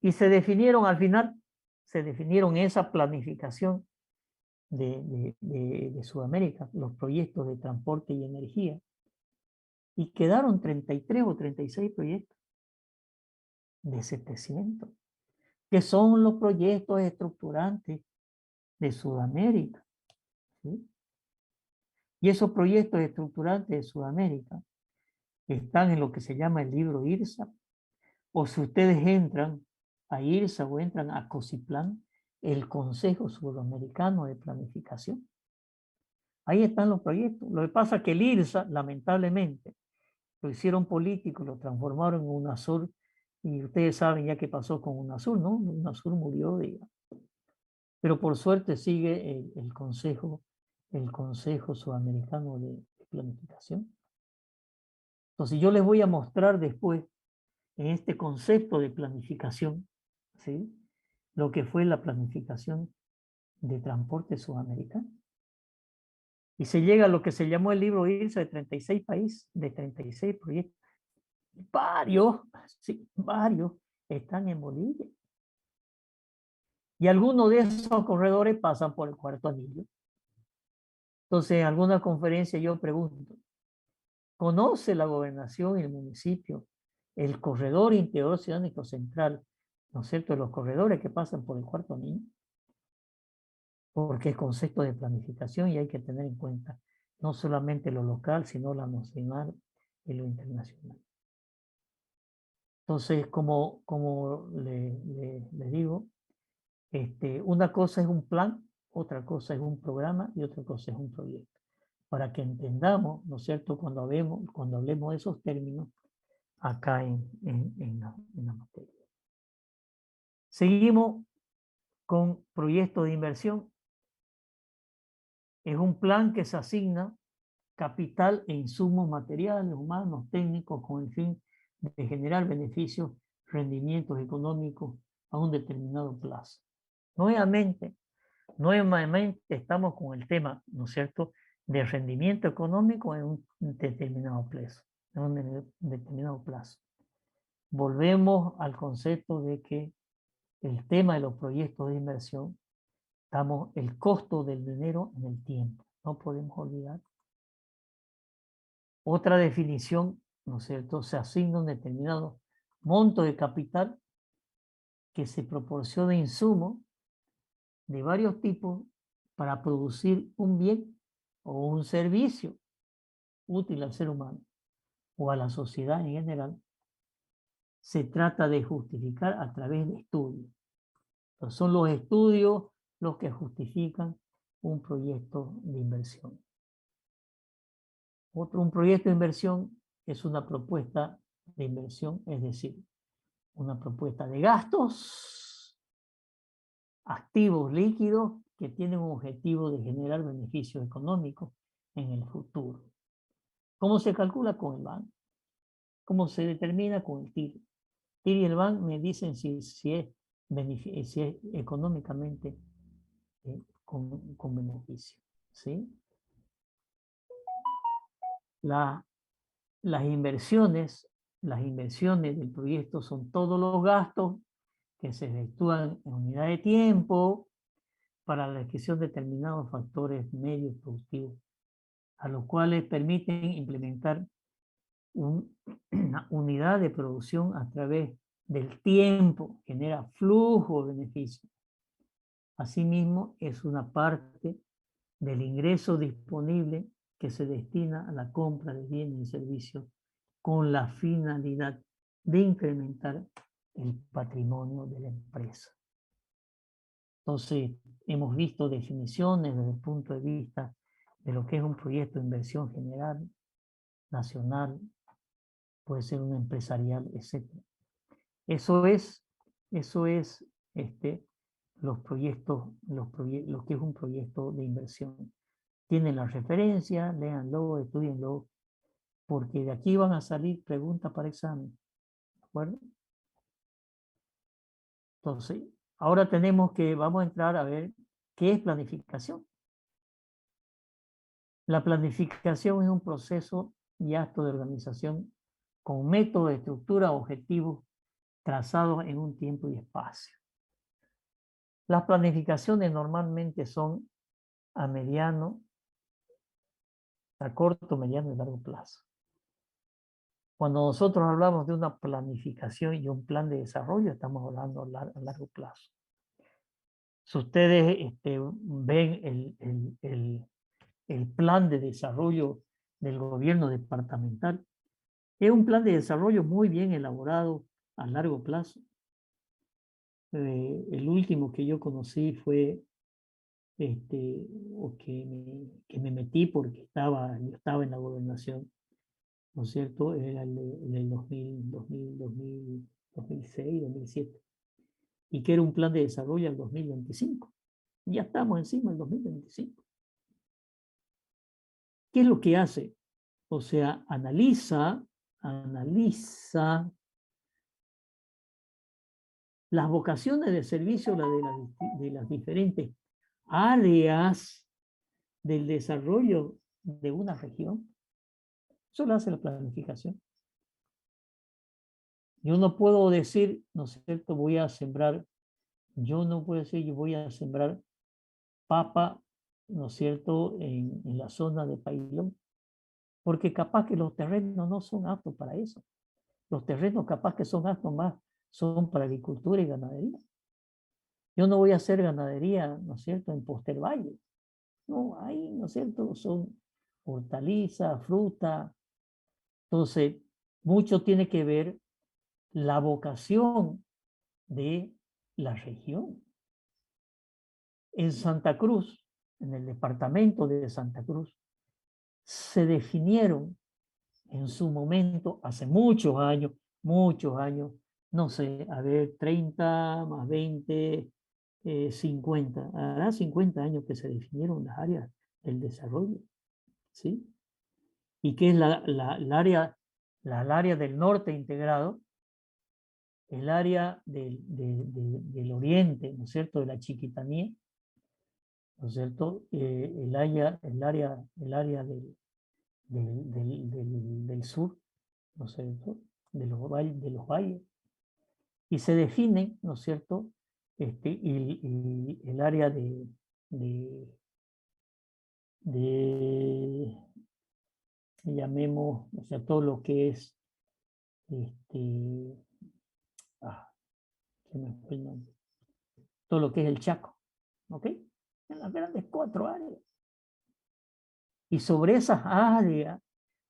Speaker 4: y se definieron al final, se definieron esa planificación de Sudamérica, los proyectos de transporte y energía, y quedaron 33 o 36 proyectos de 700, que son los proyectos estructurantes de Sudamérica, ¿sí? Y esos proyectos estructurantes de Sudamérica están en lo que se llama el libro IRSA, o si ustedes entran a IRSA o entran a COSIPLAN, el Consejo Sudamericano de Planificación. Ahí están los proyectos. Lo que pasa es que el IRSA, lamentablemente, lo hicieron político, lo transformaron en UNASUR, y ustedes saben ya qué pasó con UNASUR, ¿no? UNASUR murió, digamos. Pero por suerte sigue el Consejo Sudamericano de Planificación. Entonces yo les voy a mostrar después, en este concepto de planificación, ¿sí?, lo que fue la planificación de transporte sudamericano. Y se llega a lo que se llamó el libro IRSA de 36 países, de 36 proyectos. Varios están en Bolivia. Y algunos de esos corredores pasan por el cuarto anillo. Entonces, en alguna conferencia yo pregunto, ¿conoce la gobernación y el municipio el corredor interoceánico central, ¿no es cierto?, los corredores que pasan por el cuarto anillo? Porque es concepto de planificación y hay que tener en cuenta no solamente lo local, sino lo nacional y lo internacional. Entonces, como le digo, una cosa es un plan, otra cosa es un programa y otra cosa es un proyecto. para que entendamos, ¿no es cierto?, cuando hablemos de esos términos acá en la materia. Seguimos con proyectos de inversión. Es un plan que se asigna capital e insumos materiales, humanos, técnicos, con el fin de generar beneficios, rendimientos económicos a un determinado plazo. Nuevamente estamos con el tema, ¿no es cierto?, de rendimiento económico en un determinado plazo. Volvemos al concepto de que el tema de los proyectos de inversión, estamos el costo del dinero en el tiempo. No podemos olvidar. Otra definición, ¿no es cierto?, se asigna un determinado monto de capital que se proporciona insumos de varios tipos para producir un bien o un servicio útil al ser humano o a la sociedad en general. Se trata de justificar a través de estudios. Entonces, son los estudios los que justifican un proyecto de inversión. Un proyecto de inversión es una propuesta de inversión, es decir, una propuesta de gastos, activos líquidos que tienen un objetivo de generar beneficios económicos en el futuro. ¿Cómo se calcula? Con el BAN. ¿Cómo se determina? Con el TIR. TIR y el BAN me dicen si es económicamente con beneficio. ¿Sí? Las inversiones del proyecto son todos los gastos que se efectúan en unidad de tiempo para la adquisición de determinados factores medios productivos, a los cuales permiten implementar una unidad de producción a través del tiempo, genera flujo de beneficio. Asimismo, es una parte del ingreso disponible que se destina a la compra de bienes y servicios con la finalidad de incrementar el patrimonio de la empresa. Entonces, hemos visto definiciones desde el punto de vista de lo que es un proyecto de inversión general, nacional, puede ser un empresarial, etc. Eso es los proyectos, lo que es un proyecto de inversión. Tienen la referencia, léanlo, estudienlo, porque de aquí van a salir preguntas para examen. ¿De acuerdo? Entonces, ahora vamos a entrar a ver qué es planificación. La planificación es un proceso y acto de organización con método, estructura, objetivos trazados en un tiempo y espacio. Las planificaciones normalmente son a corto, mediano y largo plazo. Cuando nosotros hablamos de una planificación y un plan de desarrollo, estamos hablando a largo plazo. Si ustedes ven el plan de desarrollo del gobierno departamental, es un plan de desarrollo muy bien elaborado a largo plazo. El último que yo conocí fue, o que me metí porque yo estaba en la gobernación, ¿no es cierto? Era el del 2006, 2007. Y que era un plan de desarrollo al 2025. Ya estamos encima del 2025. ¿Qué es lo que hace? O sea, analiza las vocaciones de servicio de las diferentes áreas del desarrollo de una región. Eso lo hace la planificación. Yo no puedo decir, ¿no es cierto?, yo voy a sembrar papa, ¿no es cierto?, en la zona de Pailón, porque capaz que los terrenos no son aptos para eso. Los terrenos capaz que son aptos más son para agricultura y ganadería. Yo no voy a hacer ganadería, ¿no es cierto?, en Postervalle. No, ahí, ¿no es cierto?, son hortalizas, fruta. Entonces, mucho tiene que ver la vocación de la región. En Santa Cruz, en el departamento de Santa Cruz, se definieron en su momento, hace muchos años, no sé, a ver, 30 más 20, 50, hará 50 años que se definieron las áreas del desarrollo, ¿sí? ¿Y qué es el área del norte integrado? El área del oriente, ¿no es cierto?, de la Chiquitanía, ¿no es cierto?, el área del sur, ¿no es cierto?, de los valles, y se definen, ¿no es cierto?, y el área llamemos, o sea, todo lo que es, se me fue el nombre, todo lo que es el Chaco, ¿ok? En las grandes 4 áreas. Y sobre esas áreas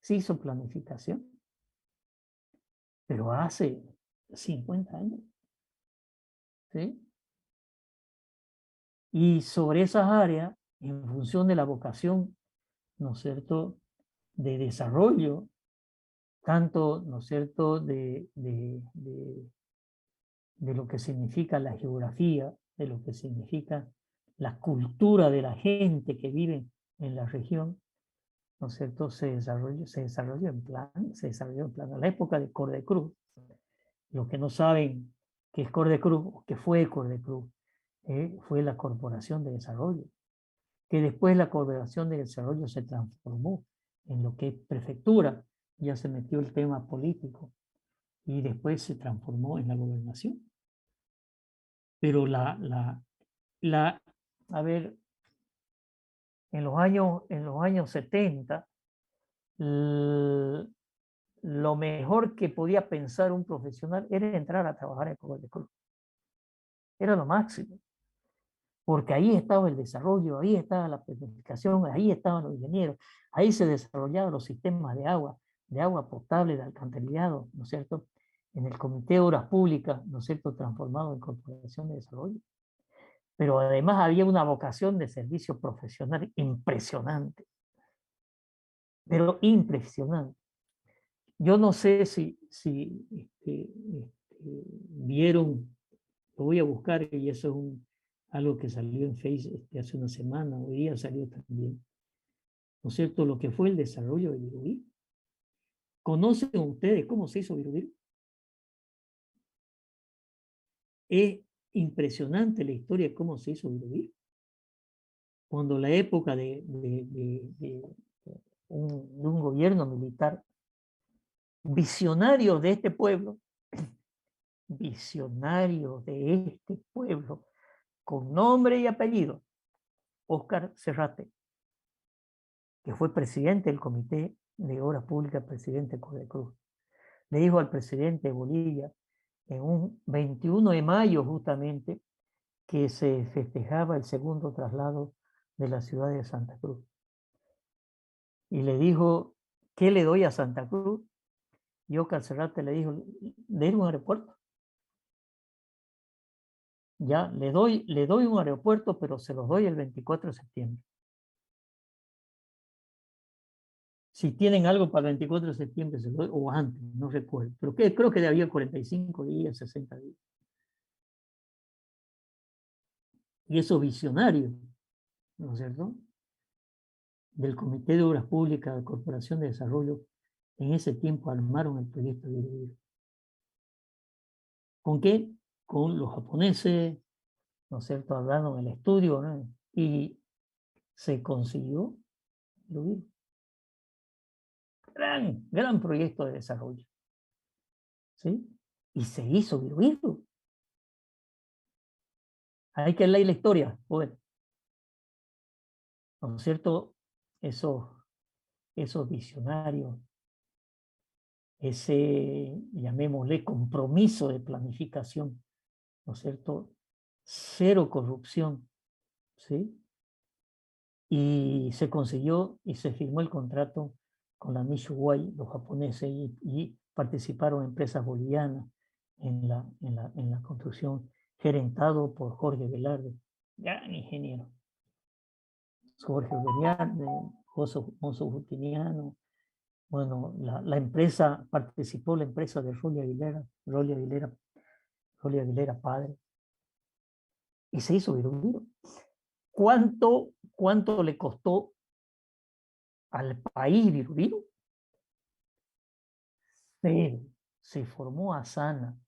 Speaker 4: se hizo planificación, pero hace 50 años, ¿sí? Y sobre esas áreas, en función de la vocación, ¿no es cierto?, de desarrollo, tanto, ¿no es cierto?, de lo que significa la geografía, de lo que significa la cultura de la gente que vive en la región, ¿no es cierto?, se desarrolló en plan. En la época de Cordecruz. Los que no saben qué es Cordecruz, o qué fue Cordecruz, fue la Corporación de Desarrollo, que después la Corporación de Desarrollo se transformó en lo que es prefectura, ya se metió el tema político, y después se transformó en la gobernación. Pero a ver, en los años 70, lo mejor que podía pensar un profesional era entrar a trabajar en Cordecruz. Era lo máximo, porque ahí estaba el desarrollo, ahí estaba la planificación, ahí estaban los ingenieros, ahí se desarrollaban los sistemas de agua potable, de alcantarillado, ¿no es cierto?, en el Comité de Obras Públicas, ¿no es cierto?, transformado en Corporación de Desarrollo. Pero además había una vocación de servicio profesional impresionante, pero impresionante. Yo no sé si vieron, lo voy a buscar, y eso es algo que salió en Facebook hace una semana, hoy día salió también, ¿no es cierto?, lo que fue el desarrollo de Virubiru. ¿Conocen ustedes cómo se hizo Virubiru? Es impresionante la historia de cómo se hizo Virubiru. Cuando la época de un gobierno militar visionario de este pueblo, con nombre y apellido, Óscar Serrate, que fue presidente del Comité de Obras Públicas, presidente de Cordecruz, le dijo al presidente de Bolivia, en un 21 de mayo justamente, que se festejaba el segundo traslado de la ciudad de Santa Cruz. Y le dijo, ¿qué le doy a Santa Cruz? Y Óscar Serrate le dijo, le doy un aeropuerto. Ya, le doy un aeropuerto, pero se los doy el 24 de septiembre. Si tienen algo para el 24 de septiembre, se lo doy, o antes, no recuerdo. Pero creo que había 45 días, 60 días. Y esos visionarios, ¿no es cierto?, del Comité de Obras Públicas, de Corporación de Desarrollo, en ese tiempo armaron el proyecto de Virubiru. ¿Con qué? Con los japoneses, ¿no es cierto?, hablando en el estudio, ¿no?, y se consiguió Virubiru. Gran proyecto de desarrollo, ¿sí? Y se hizo Virubiru. Hay que leer la historia, bueno, ¿no es cierto? Esos visionarios, ese, llamémosle, compromiso de planificación, ¿no es cierto? Cero corrupción, ¿sí? Y se consiguió y se firmó el contrato con la Mishuguay, los japoneses, y participaron empresas bolivianas en la construcción, gerentado por Jorge Velarde, gran ingeniero. Jorge Mozo Justiniano. Bueno, la empresa, participó la empresa de Rolly Aguilera padre, y se hizo Viru. ¿Cuánto le costó al país Viru? Cero. Se formó Asana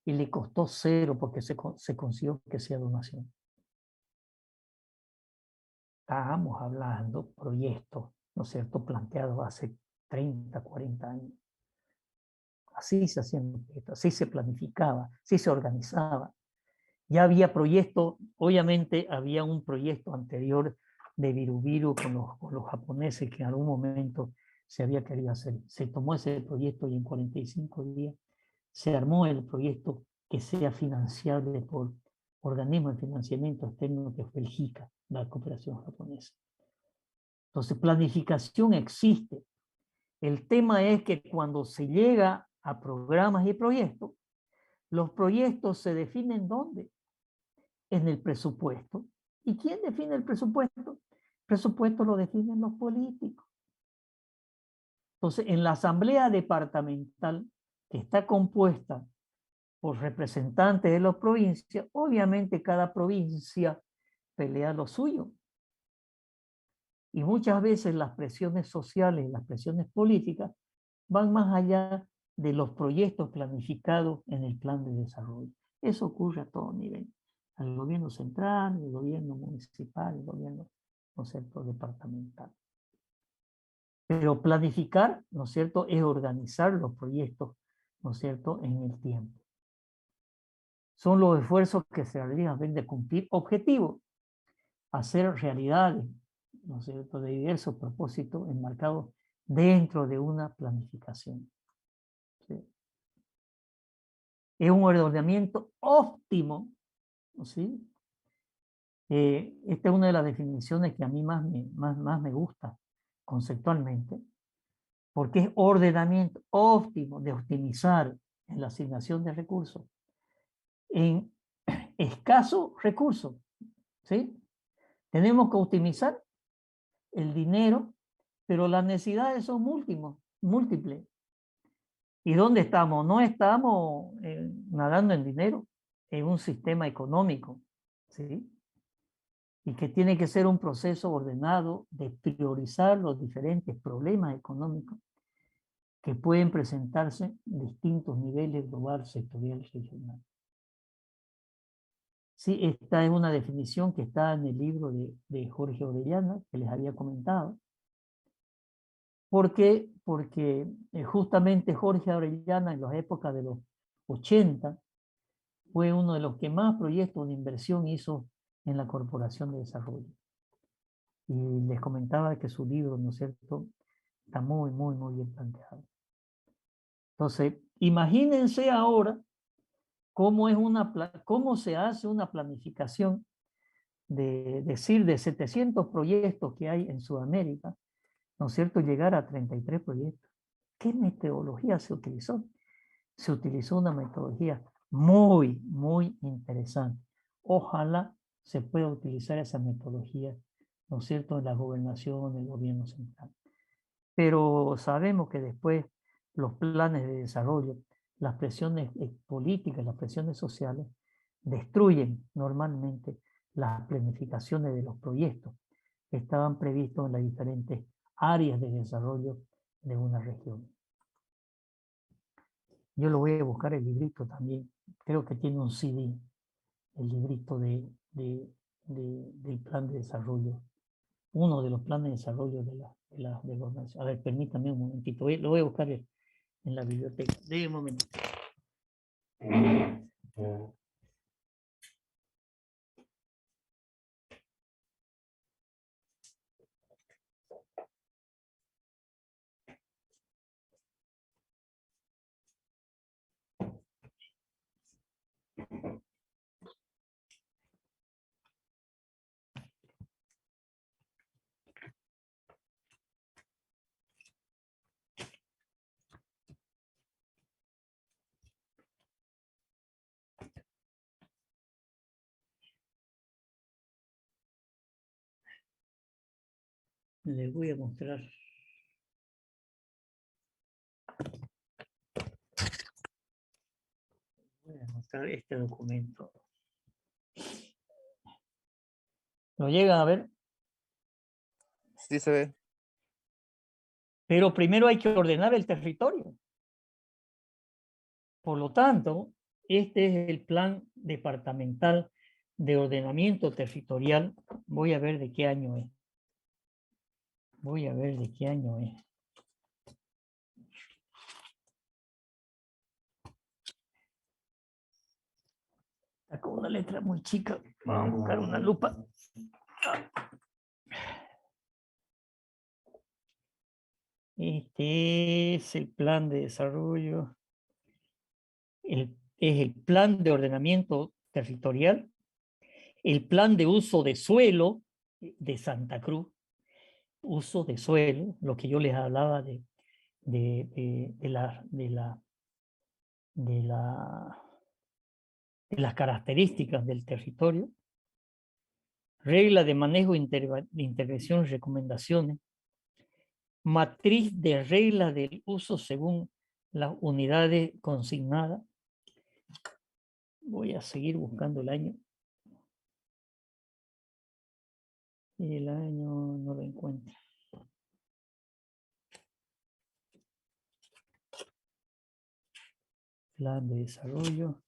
Speaker 4: y le costó cero porque se consiguió que sea donación. Estábamos hablando de proyectos, ¿no es cierto?, planteados hace 30, 40 años. Así se hacían, así se planificaba, así se organizaba. Ya había proyectos, obviamente había un proyecto anterior de Viru con los japoneses que en algún momento se había querido hacer. Se tomó ese proyecto y en 45 días se armó el proyecto que sea financiable por organismo de financiamiento externo que fue el JICA, la cooperación japonesa. Entonces, planificación existe. El tema es que cuando se llega a programas y proyectos, los proyectos se definen ¿dónde? En el presupuesto. ¿Y quién define el presupuesto? El presupuesto lo definen los políticos. Entonces, en la asamblea departamental, que está compuesta por representantes de las provincias, obviamente cada provincia pelea lo suyo. Y muchas veces las presiones sociales, las presiones políticas, van más allá de los proyectos planificados en el plan de desarrollo. Eso ocurre a todo nivel. Al gobierno central, el gobierno municipal, el gobierno, ¿no es cierto?, departamental. Pero planificar, ¿no es cierto?, es organizar los proyectos, ¿no es cierto?, en el tiempo. Son los esfuerzos que se realizan de cumplir objetivos, hacer realidades, ¿no es cierto?, de diversos propósitos enmarcados dentro de una planificación. ¿Sí? Es un ordenamiento óptimo, ¿sí? Esta es una de las definiciones que a mí más me gusta conceptualmente, porque es ordenamiento óptimo de optimizar en la asignación de recursos en escasos recursos, ¿sí? Tenemos que optimizar el dinero, pero las necesidades son múltiples. ¿Y dónde estamos? No estamos nadando en dinero, en un sistema económico, ¿sí? Y que tiene que ser un proceso ordenado de priorizar los diferentes problemas económicos que pueden presentarse en distintos niveles global, sectorial y regional. Sí, esta es una definición que está en el libro de Jorge Orellana, que les había comentado. ¿Por qué? Porque justamente Jorge Orellana en las épocas de los 80 fue uno de los que más proyectos de inversión hizo en la Corporación de Desarrollo. Y les comentaba que su libro, ¿no es cierto?, está muy bien planteado. Entonces, imagínense ahora cómo se hace una planificación de 700 proyectos que hay en Sudamérica, ¿no es cierto?, llegar a 33 proyectos. ¿Qué metodología se utilizó? Se utilizó una metodología muy interesante. Ojalá se pueda utilizar esa metodología, ¿no es cierto?, en la gobernación, en el gobierno central. Pero sabemos que después los planes de desarrollo, las presiones políticas, las presiones sociales, destruyen normalmente las planificaciones de los proyectos que estaban previstos en las diferentes áreas de desarrollo de una región. Yo lo voy a buscar el librito también. Creo que tiene un CD, el librito del plan de desarrollo. Uno de los planes de desarrollo de gobernación. A ver, permítame un momentito. Lo voy a buscar en la biblioteca. Deme un momento. les voy a mostrar. Voy a mostrar este documento. ¿Lo llegan a ver?
Speaker 3: Sí se ve.
Speaker 4: Pero primero hay que ordenar el territorio. Por lo tanto, este es el plan departamental de ordenamiento territorial. Voy a ver de qué año es. Voy a ver de qué año es. Está con una letra muy chica. Vamos a buscar una lupa. Este es el plan de desarrollo. Es el plan de ordenamiento territorial. El plan de uso de suelo de Santa Cruz. Uso de suelo, lo que yo les hablaba de las características del territorio, regla de manejo de intervención y recomendaciones, matriz de reglas del uso según las unidades consignadas. Voy a seguir buscando el año. El año no lo encuentro. Plan de desarrollo.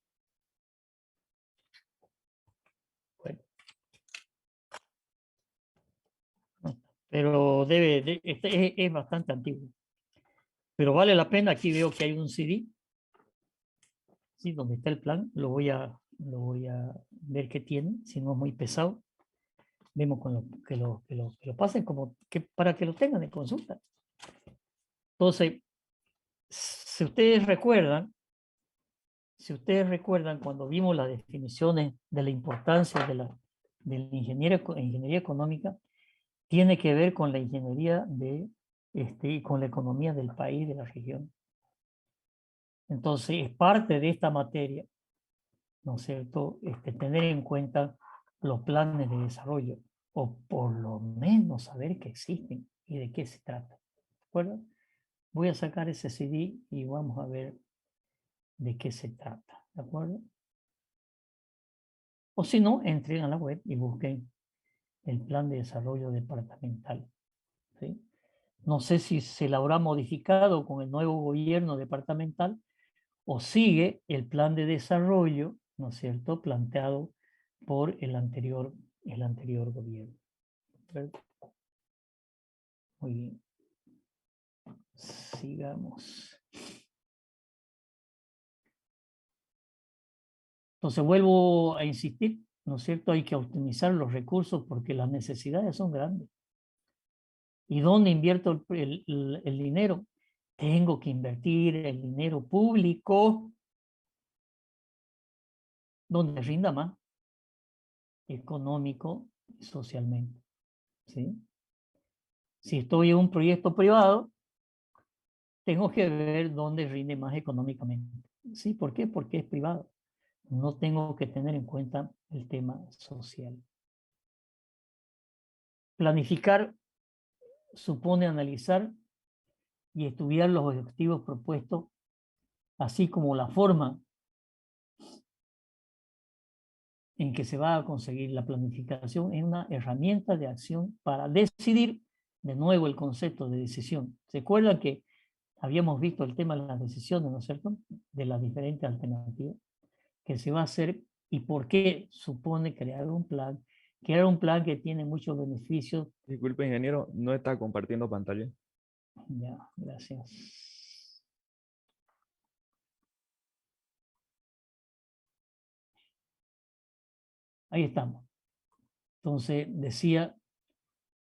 Speaker 4: Bueno. Pero este es bastante antiguo. Pero vale la pena. Aquí veo que hay un CD. Sí, donde está el plan. Lo voy a ver qué tiene. Si no es muy pesado. Vemos que lo pasen como que para que lo tengan en consulta. Entonces, si ustedes recuerdan cuando vimos las definiciones de la importancia de la ingeniería económica, tiene que ver con la ingeniería y con la economía del país, de la región. Entonces, es parte de esta materia, ¿no es cierto?, tener en cuenta los planes de desarrollo, o por lo menos saber que existen y de qué se trata. ¿De acuerdo? Voy a sacar ese CD y vamos a ver de qué se trata. ¿De acuerdo? O si no, entren a la web y busquen el plan de desarrollo departamental. ¿Sí? No sé si se lo habrá modificado con el nuevo gobierno departamental o sigue el plan de desarrollo, ¿no es cierto?, planteado por el anterior gobierno. ¿Verdad? Muy bien. Sigamos. Entonces vuelvo a insistir, ¿no es cierto? Hay que optimizar los recursos porque las necesidades son grandes. ¿Y dónde invierto el dinero? Tengo que invertir el dinero público donde rinda más, económico y socialmente. ¿Sí? Si estoy en un proyecto privado, tengo que ver dónde rinde más económicamente. ¿Sí? ¿Por qué? Porque es privado. No tengo que tener en cuenta el tema social. Planificar supone analizar y estudiar los objetivos propuestos, así como la forma en que se va a conseguir. La planificación es una herramienta de acción para decidir, de nuevo el concepto de decisión. ¿Se acuerdan que habíamos visto el tema de las decisiones, ¿no es cierto?, de las diferentes alternativas que se va a hacer y por qué supone crear un plan que tiene muchos beneficios.
Speaker 3: Disculpe, ingeniero, no está compartiendo pantalla.
Speaker 4: Ya, gracias. Ahí estamos. Entonces, decía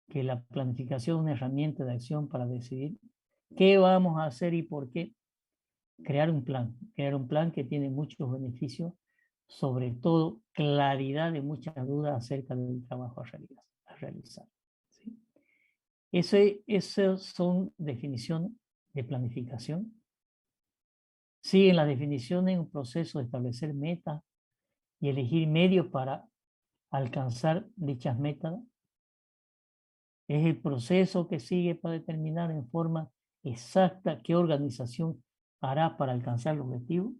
Speaker 4: que la planificación es una herramienta de acción para decidir qué vamos a hacer y por qué. Crear un plan que tiene muchos beneficios, sobre todo claridad de muchas dudas acerca del trabajo a realizar. ¿Sí? Esas son definiciones de planificación. Siguen las definiciones un proceso de establecer metas y elegir medios para alcanzar dichas metas. Es el proceso que sigue para determinar en forma exacta qué organización hará para alcanzar el objetivo.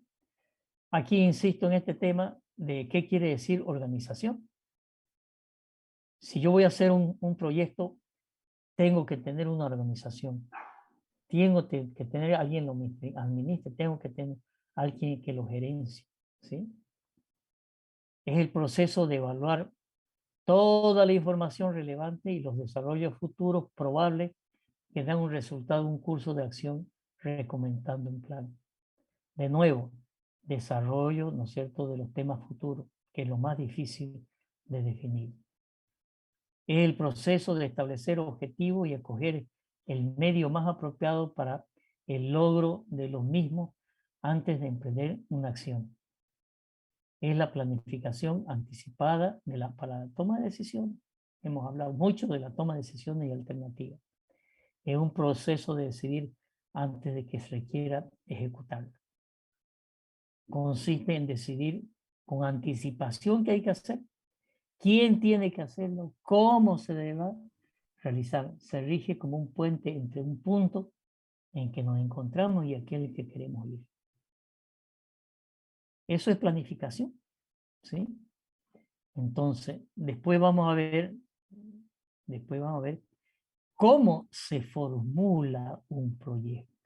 Speaker 4: Aquí insisto en este tema de qué quiere decir organización. Si yo voy a hacer un proyecto, tengo que tener una organización. Tengo que tener alguien lo administre, tengo que tener alguien que lo gerencie, ¿sí? Es el proceso de evaluar toda la información relevante y los desarrollos futuros probables que dan un resultado, un curso de acción recomendando un plan. De nuevo, desarrollo, ¿no es cierto?, de los temas futuros, que es lo más difícil de definir. Es el proceso de establecer objetivos y escoger el medio más apropiado para el logro de los mismos antes de emprender una acción. Es la planificación anticipada para la toma de decisiones. Hemos hablado mucho de la toma de decisiones y alternativas. Es un proceso de decidir antes de que se requiera ejecutarlo. Consiste en decidir con anticipación qué hay que hacer, quién tiene que hacerlo, cómo se debe realizar. Se rige como un puente entre un punto en que nos encontramos y aquel que queremos ir. Eso es planificación, ¿sí? Entonces, después vamos a ver cómo se formula un proyecto,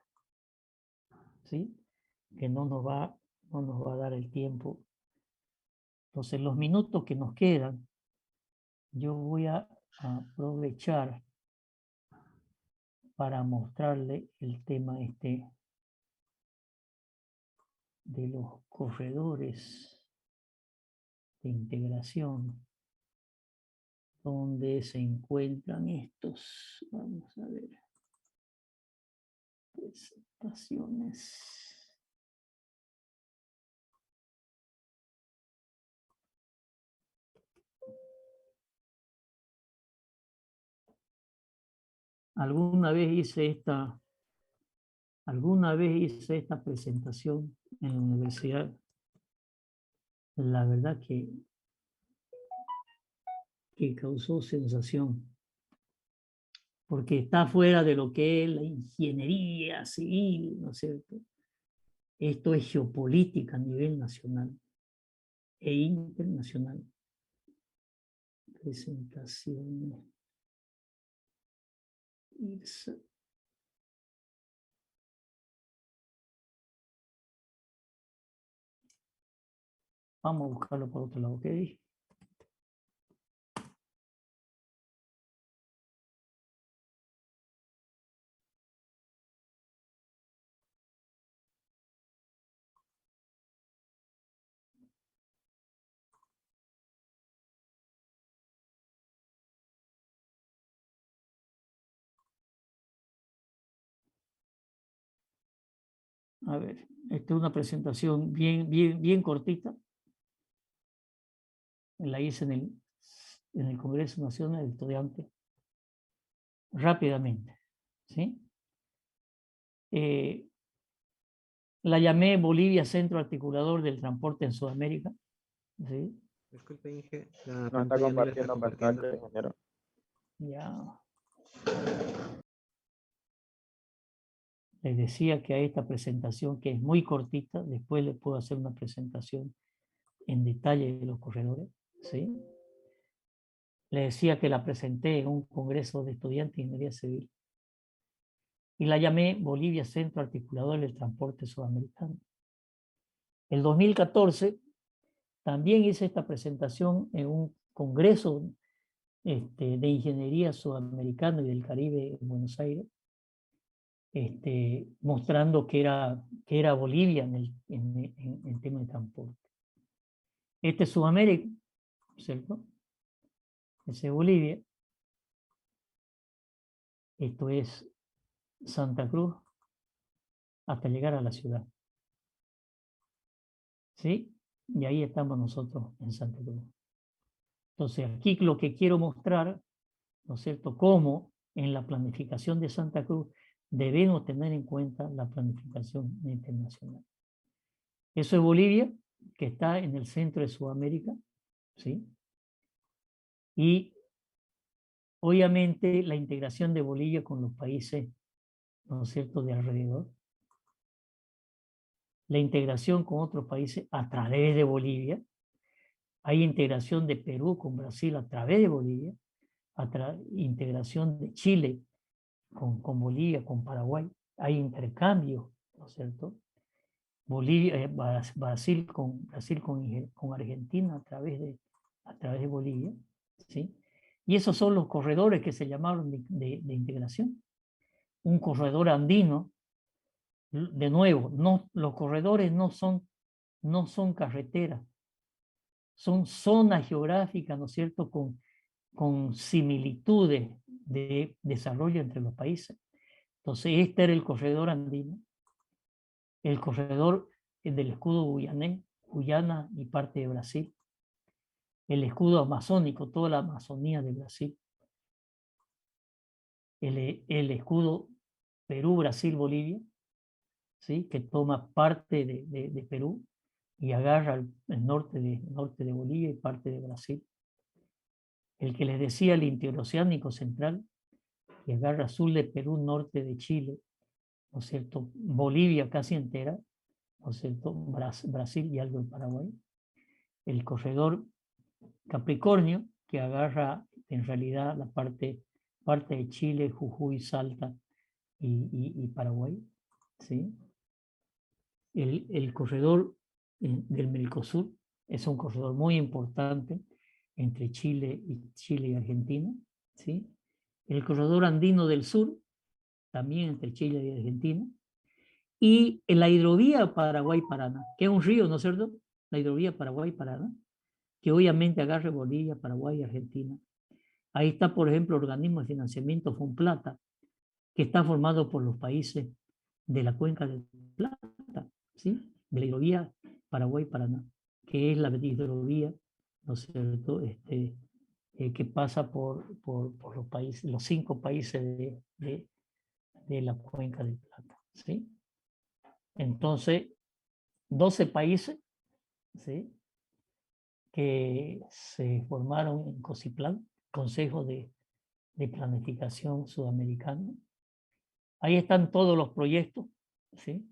Speaker 4: ¿sí? Que no nos va a dar el tiempo. Entonces, los minutos que nos quedan, yo voy a aprovechar para mostrarle el tema de los corredores de integración, donde se encuentran estos. Vamos a ver. Presentaciones. Alguna vez hice esta presentación en la universidad. La verdad que causó sensación, porque está fuera de lo que es la ingeniería civil, ¿no es cierto? Esto es geopolítica a nivel nacional e internacional. Presentaciones. Vamos a buscarlo por otro lado, ¿ok? A ver, esta es una presentación bien cortita. La hice en el Congreso Nacional de Estudiantes rápidamente, ¿sí? La llamé Bolivia Centro Articulador del Transporte en Sudamérica, ¿sí?
Speaker 5: Disculpe, Inge, la
Speaker 3: No está
Speaker 5: pantalla no la está
Speaker 3: compartiendo pantalla,
Speaker 5: compartiendo.
Speaker 3: ingeniero.
Speaker 4: Ya. Les decía que a esta presentación, que es muy cortita, después les puedo hacer una presentación en detalle de los corredores, ¿sí? Les decía que la presenté en un congreso de estudiantes de ingeniería civil. Y la llamé Bolivia Centro Articulador del Transporte Sudamericano. El 2014 también hice esta presentación en un congreso de ingeniería sudamericano y del Caribe en Buenos Aires, mostrando que era Bolivia en el tema de transporte. Este es Sudamérica, ¿cierto? Ese es Bolivia. Esto es Santa Cruz hasta llegar a la ciudad. ¿Sí? Y ahí estamos nosotros en Santa Cruz. Entonces, aquí lo que quiero mostrar, ¿no es cierto?, cómo en la planificación de Santa Cruz debemos tener en cuenta la planificación internacional. Eso es Bolivia, que está en el centro de Sudamérica, ¿sí? Y Obviamente la integración de Bolivia con los países, ¿no es cierto?, de alrededor. La integración con otros países a través de Bolivia. Hay integración de Perú con Brasil a través de Bolivia. Integración de Chile con Bolivia, con Paraguay. Hay intercambio, ¿no es cierto? Brasil con Argentina a través de Bolivia, ¿sí? Y esos son los corredores que se llamaron de integración. Un corredor andino, de nuevo, no, los corredores no son carreteras, son zonas geográficas, ¿no es cierto?, con similitudes de desarrollo entre los países. Entonces, este era el corredor andino, el corredor del escudo guyanés, Guyana y parte de Brasil, el escudo amazónico, toda la Amazonía de Brasil, el escudo Perú, Brasil, Bolivia, ¿sí?, que toma parte de Perú y agarra el norte de Bolivia y parte de Brasil. El que les decía el interoceánico central, que agarra sur de Perú, norte de Chile, ¿no es cierto?, Bolivia casi entera, ¿no es cierto?, Brasil y algo de Paraguay. El corredor Capricornio, que agarra en realidad la parte de Chile, Jujuy, Salta y Paraguay, ¿sí? El corredor del Mercosur es un corredor muy importante entre Chile y Argentina, ¿sí? El corredor andino del sur, también entre Chile y Argentina, y la hidrovía Paraguay-Paraná, que es un río, ¿no es cierto? La hidrovía Paraguay-Paraná, que obviamente agarre Bolivia, Paraguay y Argentina. Ahí está, por ejemplo, el organismo de financiamiento Fonplata, que está formado por los países de la cuenca del Plata, ¿sí?, de la hidrovía Paraguay-Paraná, que es la hidrovía, ¿no es cierto?, que pasa por los países, los 5 países de la cuenca del Plata, ¿sí? Entonces, 12 países, ¿sí?, que se formaron en COSIPLAN, Consejo de Planificación Sudamericano. Ahí están todos los proyectos, ¿sí?,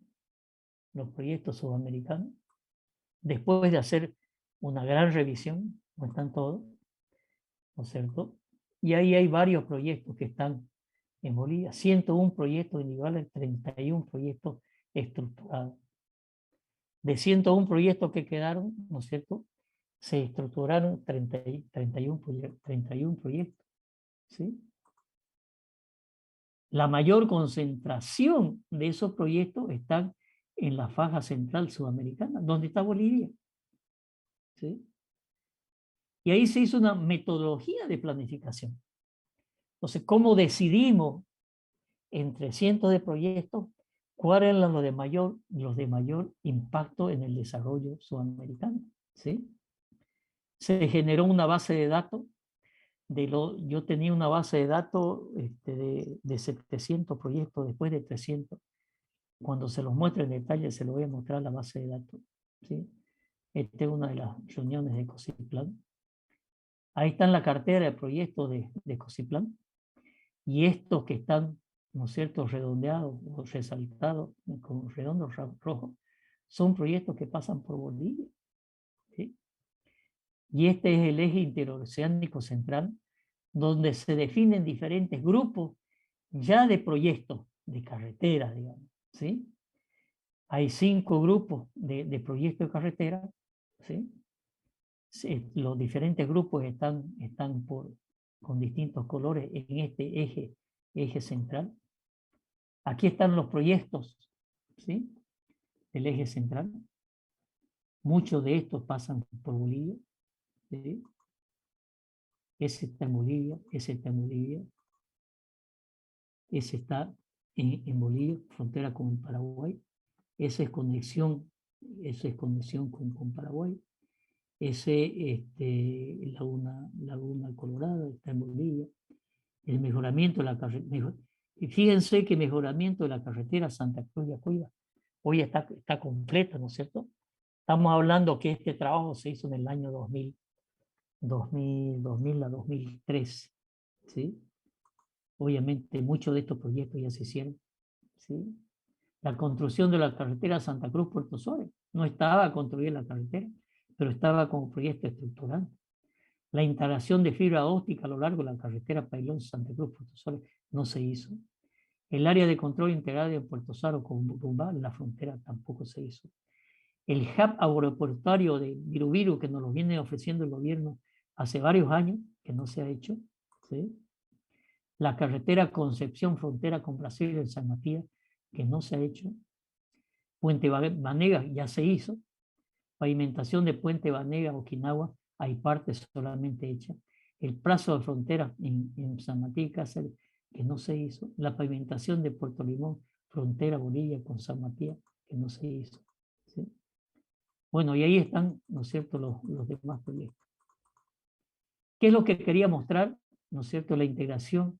Speaker 4: los proyectos sudamericanos. Después de hacer una gran revisión, no están todos, ¿no es cierto? Y ahí hay varios proyectos que están en Bolivia, 101 proyectos individuales, 31 proyectos estructurados. De 101 proyectos que quedaron, ¿no es cierto?, se estructuraron 31 proyectos, ¿sí? La mayor concentración de esos proyectos están en la faja central sudamericana, donde está Bolivia, ¿sí? Y ahí se hizo una metodología de planificación. Entonces, ¿cómo decidimos entre cientos de proyectos cuáles eran los de mayor impacto en el desarrollo sudamericano? ¿Sí? Se generó una base de datos. Yo tenía una base de datos de 700 proyectos, después de 300. Cuando se los muestre en detalle, se lo voy a mostrar la base de datos, ¿sí? Esta es una de las reuniones de COSIPLAN. Ahí está la cartera de proyectos de COSIPLAN. Y estos que están, ¿no es cierto?, redondeados o resaltados con redondos rojos, son proyectos que pasan por Bolivia, ¿sí? Y este es el eje interoceánico central, donde se definen diferentes grupos ya de proyectos de carretera, digamos, ¿sí? Hay 5 grupos de proyectos de carretera, ¿sí? Los diferentes grupos están con distintos colores en este eje central. Aquí están los proyectos, ¿sí?, del eje central. Muchos de estos pasan por Bolivia, ¿sí? Ese está en Bolivia, ese está en Bolivia, ese está en Bolivia, frontera con Paraguay. Esa es conexión con Paraguay. Ese Laguna Colorada está en Bolivia. El mejoramiento de la carretera. Y fíjense que mejoramiento de la carretera Santa Cruz de Acuíba hoy está completa, ¿no es cierto? Estamos hablando que este trabajo se hizo en el año 2000 a 2003, ¿sí? Obviamente muchos de estos proyectos ya se hicieron, ¿sí? La construcción de la carretera Santa Cruz-Puerto Suárez. No estaba construida la carretera, pero estaba como proyecto estructural. La instalación de fibra óptica a lo largo de la carretera Pailón-Santa Cruz-Puerto Suárez no se hizo. El área de control integrado de Puerto Saro con Burumbá, la frontera, tampoco se hizo. El hub aeroportuario de Virubiru, que nos lo viene ofreciendo el gobierno hace varios años, que no se ha hecho, ¿sí? La carretera Concepción frontera con Brasil en San Matías, que no se ha hecho. Puente Banega ya se hizo. Pavimentación de Puente Banega, Okinawa, hay partes solamente hechas. El plazo de frontera en San Matías y Cáceres, que no se hizo. La pavimentación de Puerto Limón, frontera Bolivia con San Matías, que no se hizo, ¿sí? Bueno, y ahí están, ¿no es cierto?, los demás proyectos. ¿Qué es lo que quería mostrar? ¿No es cierto?, la integración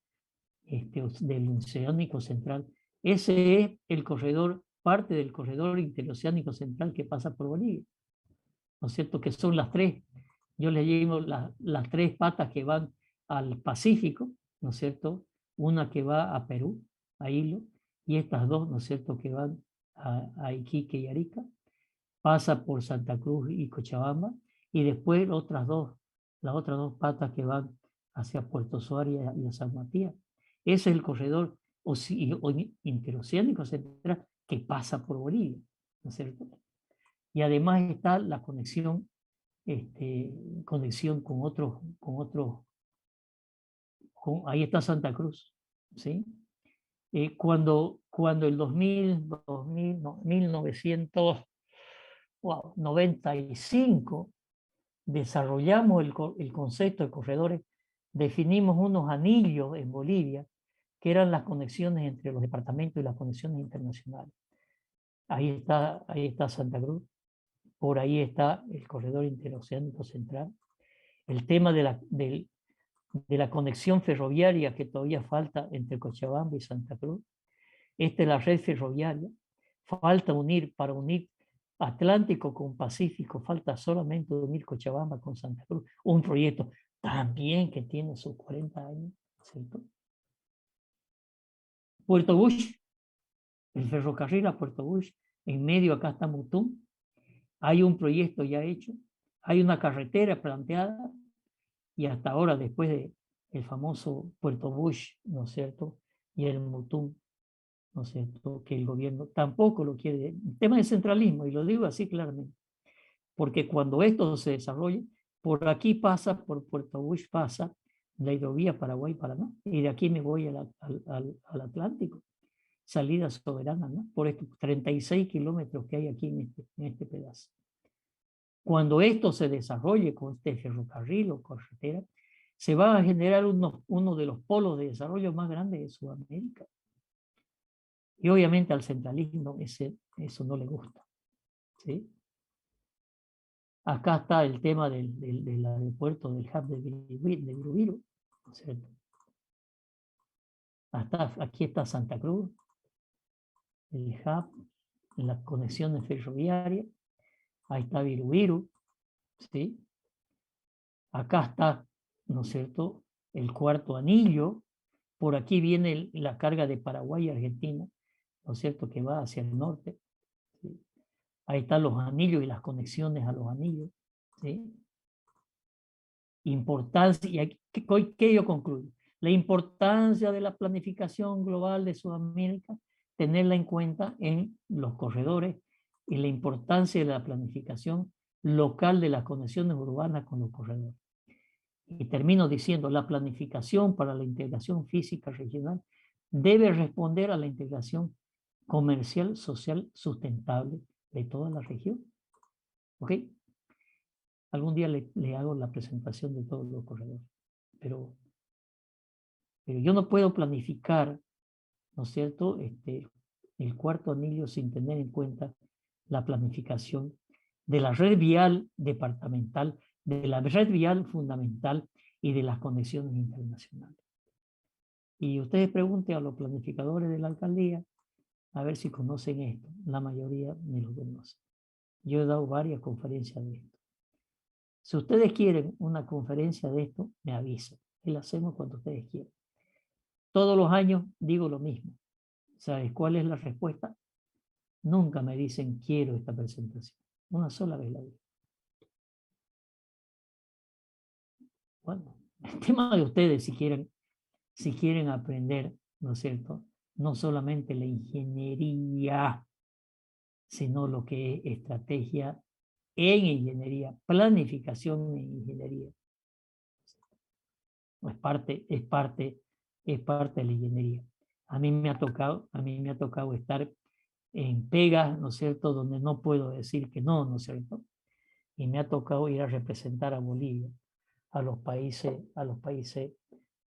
Speaker 4: del Oceánico Central. Ese es el corredor, parte del corredor interoceánico central que pasa por Bolivia, ¿no es cierto?, que son las tres, yo les llamo las tres patas que van al Pacífico, ¿no es cierto?, una que va a Perú, a Hilo, y estas dos, ¿no es cierto?, que van a Iquique y Arica, pasa por Santa Cruz y Cochabamba, y después las otras dos patas que van hacia Puerto Suárez y a San Matías. Ese es el corredor interoceánico central que pasa por Bolivia, ¿no es cierto? Y además está la conexión, conexión con otros, ahí está Santa Cruz, ¿sí? Cuando el 1995 desarrollamos el concepto de corredores, definimos unos anillos en Bolivia que eran las conexiones entre los departamentos y las conexiones internacionales. Ahí está Santa Cruz, por ahí está el corredor interoceánico central. El tema de la conexión ferroviaria que todavía falta entre Cochabamba y Santa Cruz. Esta es la red ferroviaria. Falta para unir Atlántico con Pacífico, falta solamente unir Cochabamba con Santa Cruz. Un proyecto también que tiene sus 40 años, ¿cierto? Puerto Bush, el ferrocarril a Puerto Bush, en medio acá está Mutum. Hay un proyecto ya hecho, hay una carretera planteada y hasta ahora, después del famoso Puerto Bush, ¿no es cierto?, y el Mutum, ¿no es cierto?, que el gobierno tampoco lo quiere. El tema del centralismo, y lo digo así claramente, porque cuando esto se desarrolle, por aquí pasa, por Puerto Bush pasa la hidrovía Paraguay-Paraná, y de aquí me voy al Atlántico, salida soberana, ¿no?, por estos 36 kilómetros que hay aquí en este pedazo. Cuando esto se desarrolle con este ferrocarril o carretera, se va a generar uno de los polos de desarrollo más grandes de Sudamérica. Y obviamente al centralismo eso no le gusta, ¿sí? Acá está el tema del aeropuerto, del hub de Virubiru, ¿no es cierto? Aquí está Santa Cruz, el hub, las conexiones ferroviarias. Ahí está Virubiru, ¿sí? Acá está, ¿no es cierto?, el cuarto anillo. Por aquí viene la carga de Paraguay y Argentina, ¿no es cierto?, que va hacia el norte, ¿sí? Ahí están los anillos y las conexiones a los anillos, ¿sí? Importancia, y ¿qué yo concluyo? La importancia de la planificación global de Sudamérica, tenerla en cuenta en los corredores, y la importancia de la planificación local de las conexiones urbanas con los corredores. Y termino diciendo, la planificación para la integración física regional debe responder a la integración comercial, social, sustentable de toda la región. ¿Ok? Algún día le hago la presentación de todos los corredores, pero yo no puedo planificar, ¿no es cierto?, el cuarto anillo sin tener en cuenta la planificación de la red vial departamental, de la red vial fundamental y de las conexiones internacionales. Y ustedes pregunten a los planificadores de la alcaldía a ver si conocen esto. La mayoría me lo conocen. Yo he dado varias conferencias de esto. Si ustedes quieren una conferencia de esto, me avisan. y la hacemos cuando ustedes quieran. Todos los años digo lo mismo. ¿Sabes cuál es la respuesta? Nunca me dicen quiero esta presentación. Una sola vez la digo. Bueno, el tema de ustedes si quieren aprender, ¿no es cierto? No solamente la ingeniería, sino lo que es estrategia en ingeniería, planificación en ingeniería. Es parte de la ingeniería. A mí me ha tocado estar en pegas, ¿no es cierto?, donde no puedo decir que no, ¿no es cierto? Y me ha tocado ir a representar a Bolivia, a los países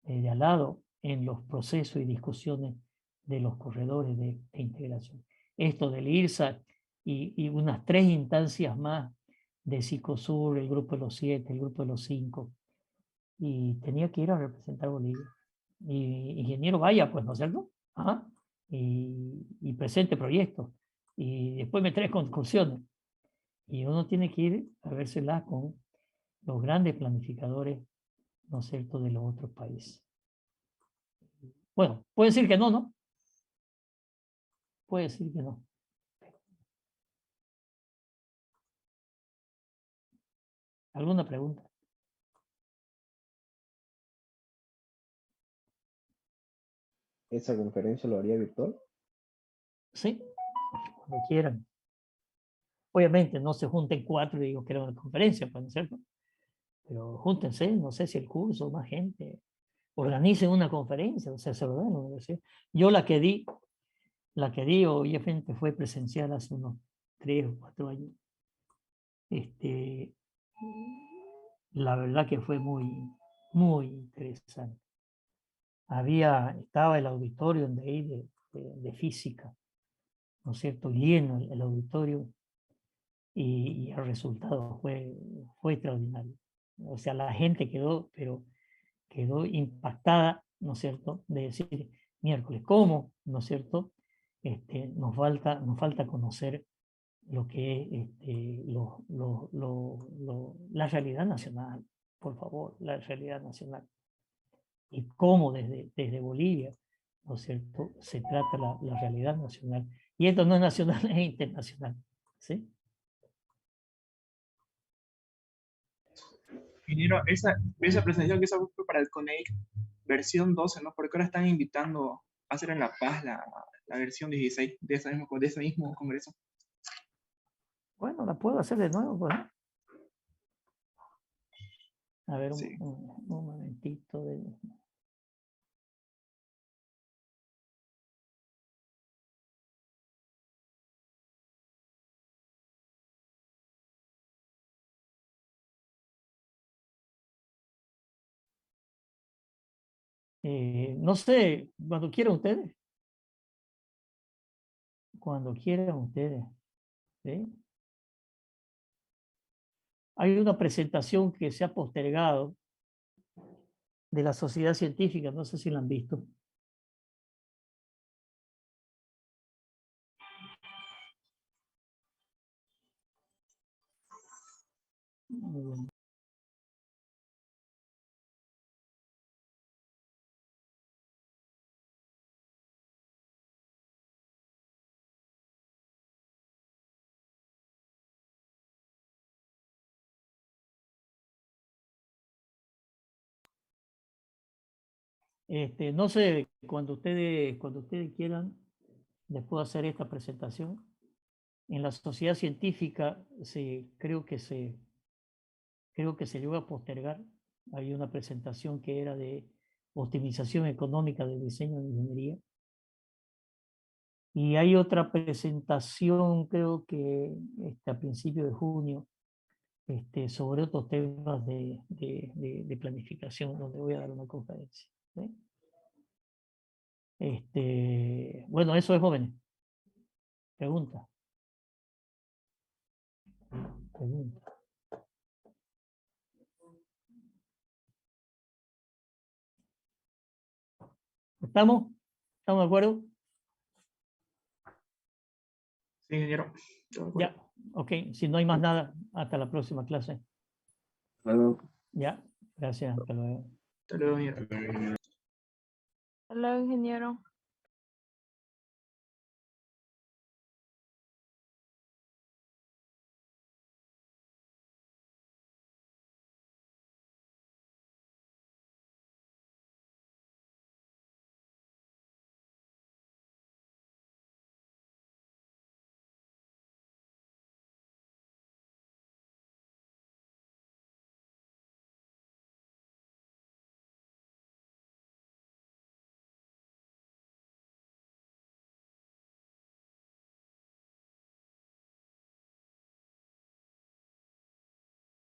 Speaker 4: de al lado, en los procesos y discusiones de los corredores de integración. Esto del IRSA y unas 3 instancias más de Psicosur, el grupo de los 7, el grupo de los 5, y tenía que ir a representar a Bolivia. Y ingeniero, vaya, pues, ¿no es cierto? Ajá. Y presente proyectos. Y después me trae conclusiones. Y uno tiene que ir a vérselas con los grandes planificadores, ¿no es cierto?, de los otros países. Bueno, puede decir que no, ¿no? Puede decir que no. ¿Alguna pregunta?
Speaker 5: ¿Esa conferencia lo haría virtual?
Speaker 4: Sí, cuando quieran. Obviamente no se junten 4 y digo que era una conferencia, pues, ¿no es cierto? Pero júntense, no sé si el curso, más gente, organicen una conferencia, o sea, se lo dan a la universidad. Yo la que di, obviamente fue presencial hace unos 3 o 4 años. La verdad que fue muy, muy interesante. Estaba el auditorio de física, ¿no es cierto?, lleno el auditorio, y el resultado fue extraordinario. O sea, la gente pero quedó impactada, ¿no es cierto?, de decir, miércoles, ¿cómo? ¿No es cierto? Nos falta conocer lo que es la realidad nacional, por favor, la realidad nacional. Y cómo desde Bolivia, ¿no es cierto?, se trata la realidad nacional. Y esto no es nacional, es internacional. ¿Sí?
Speaker 1: Ingeniero, esa presentación que hizo fue para el CONEIC versión 12, ¿no? Porque ahora están invitando a hacer en La Paz la versión 16 de ese mismo congreso.
Speaker 4: Bueno, la puedo hacer de nuevo, pues. A ver,
Speaker 1: Sí.
Speaker 4: un momentito. No sé, cuando quieran ustedes. Cuando quieran ustedes. ¿Sí? Hay una presentación que se ha postergado de la sociedad científica, no sé si la han visto. No sé, cuando ustedes quieran, les puedo hacer esta presentación. En la sociedad científica creo que se llegó a postergar. Hay una presentación que era de optimización económica del diseño de ingeniería. Y hay otra presentación, creo que a principios de junio, sobre otros temas de planificación, donde voy a dar una conferencia. ¿Sí? Bueno, eso es, jóvenes. Pregunta. ¿Estamos? ¿Estamos de acuerdo?
Speaker 1: Sí, ingeniero.
Speaker 4: Ya, ok. Si no hay más nada, hasta la próxima clase.
Speaker 5: Bueno.
Speaker 4: Ya, gracias. Hasta luego.
Speaker 1: Hasta luego, ingeniero.
Speaker 6: Hola, ingeniero.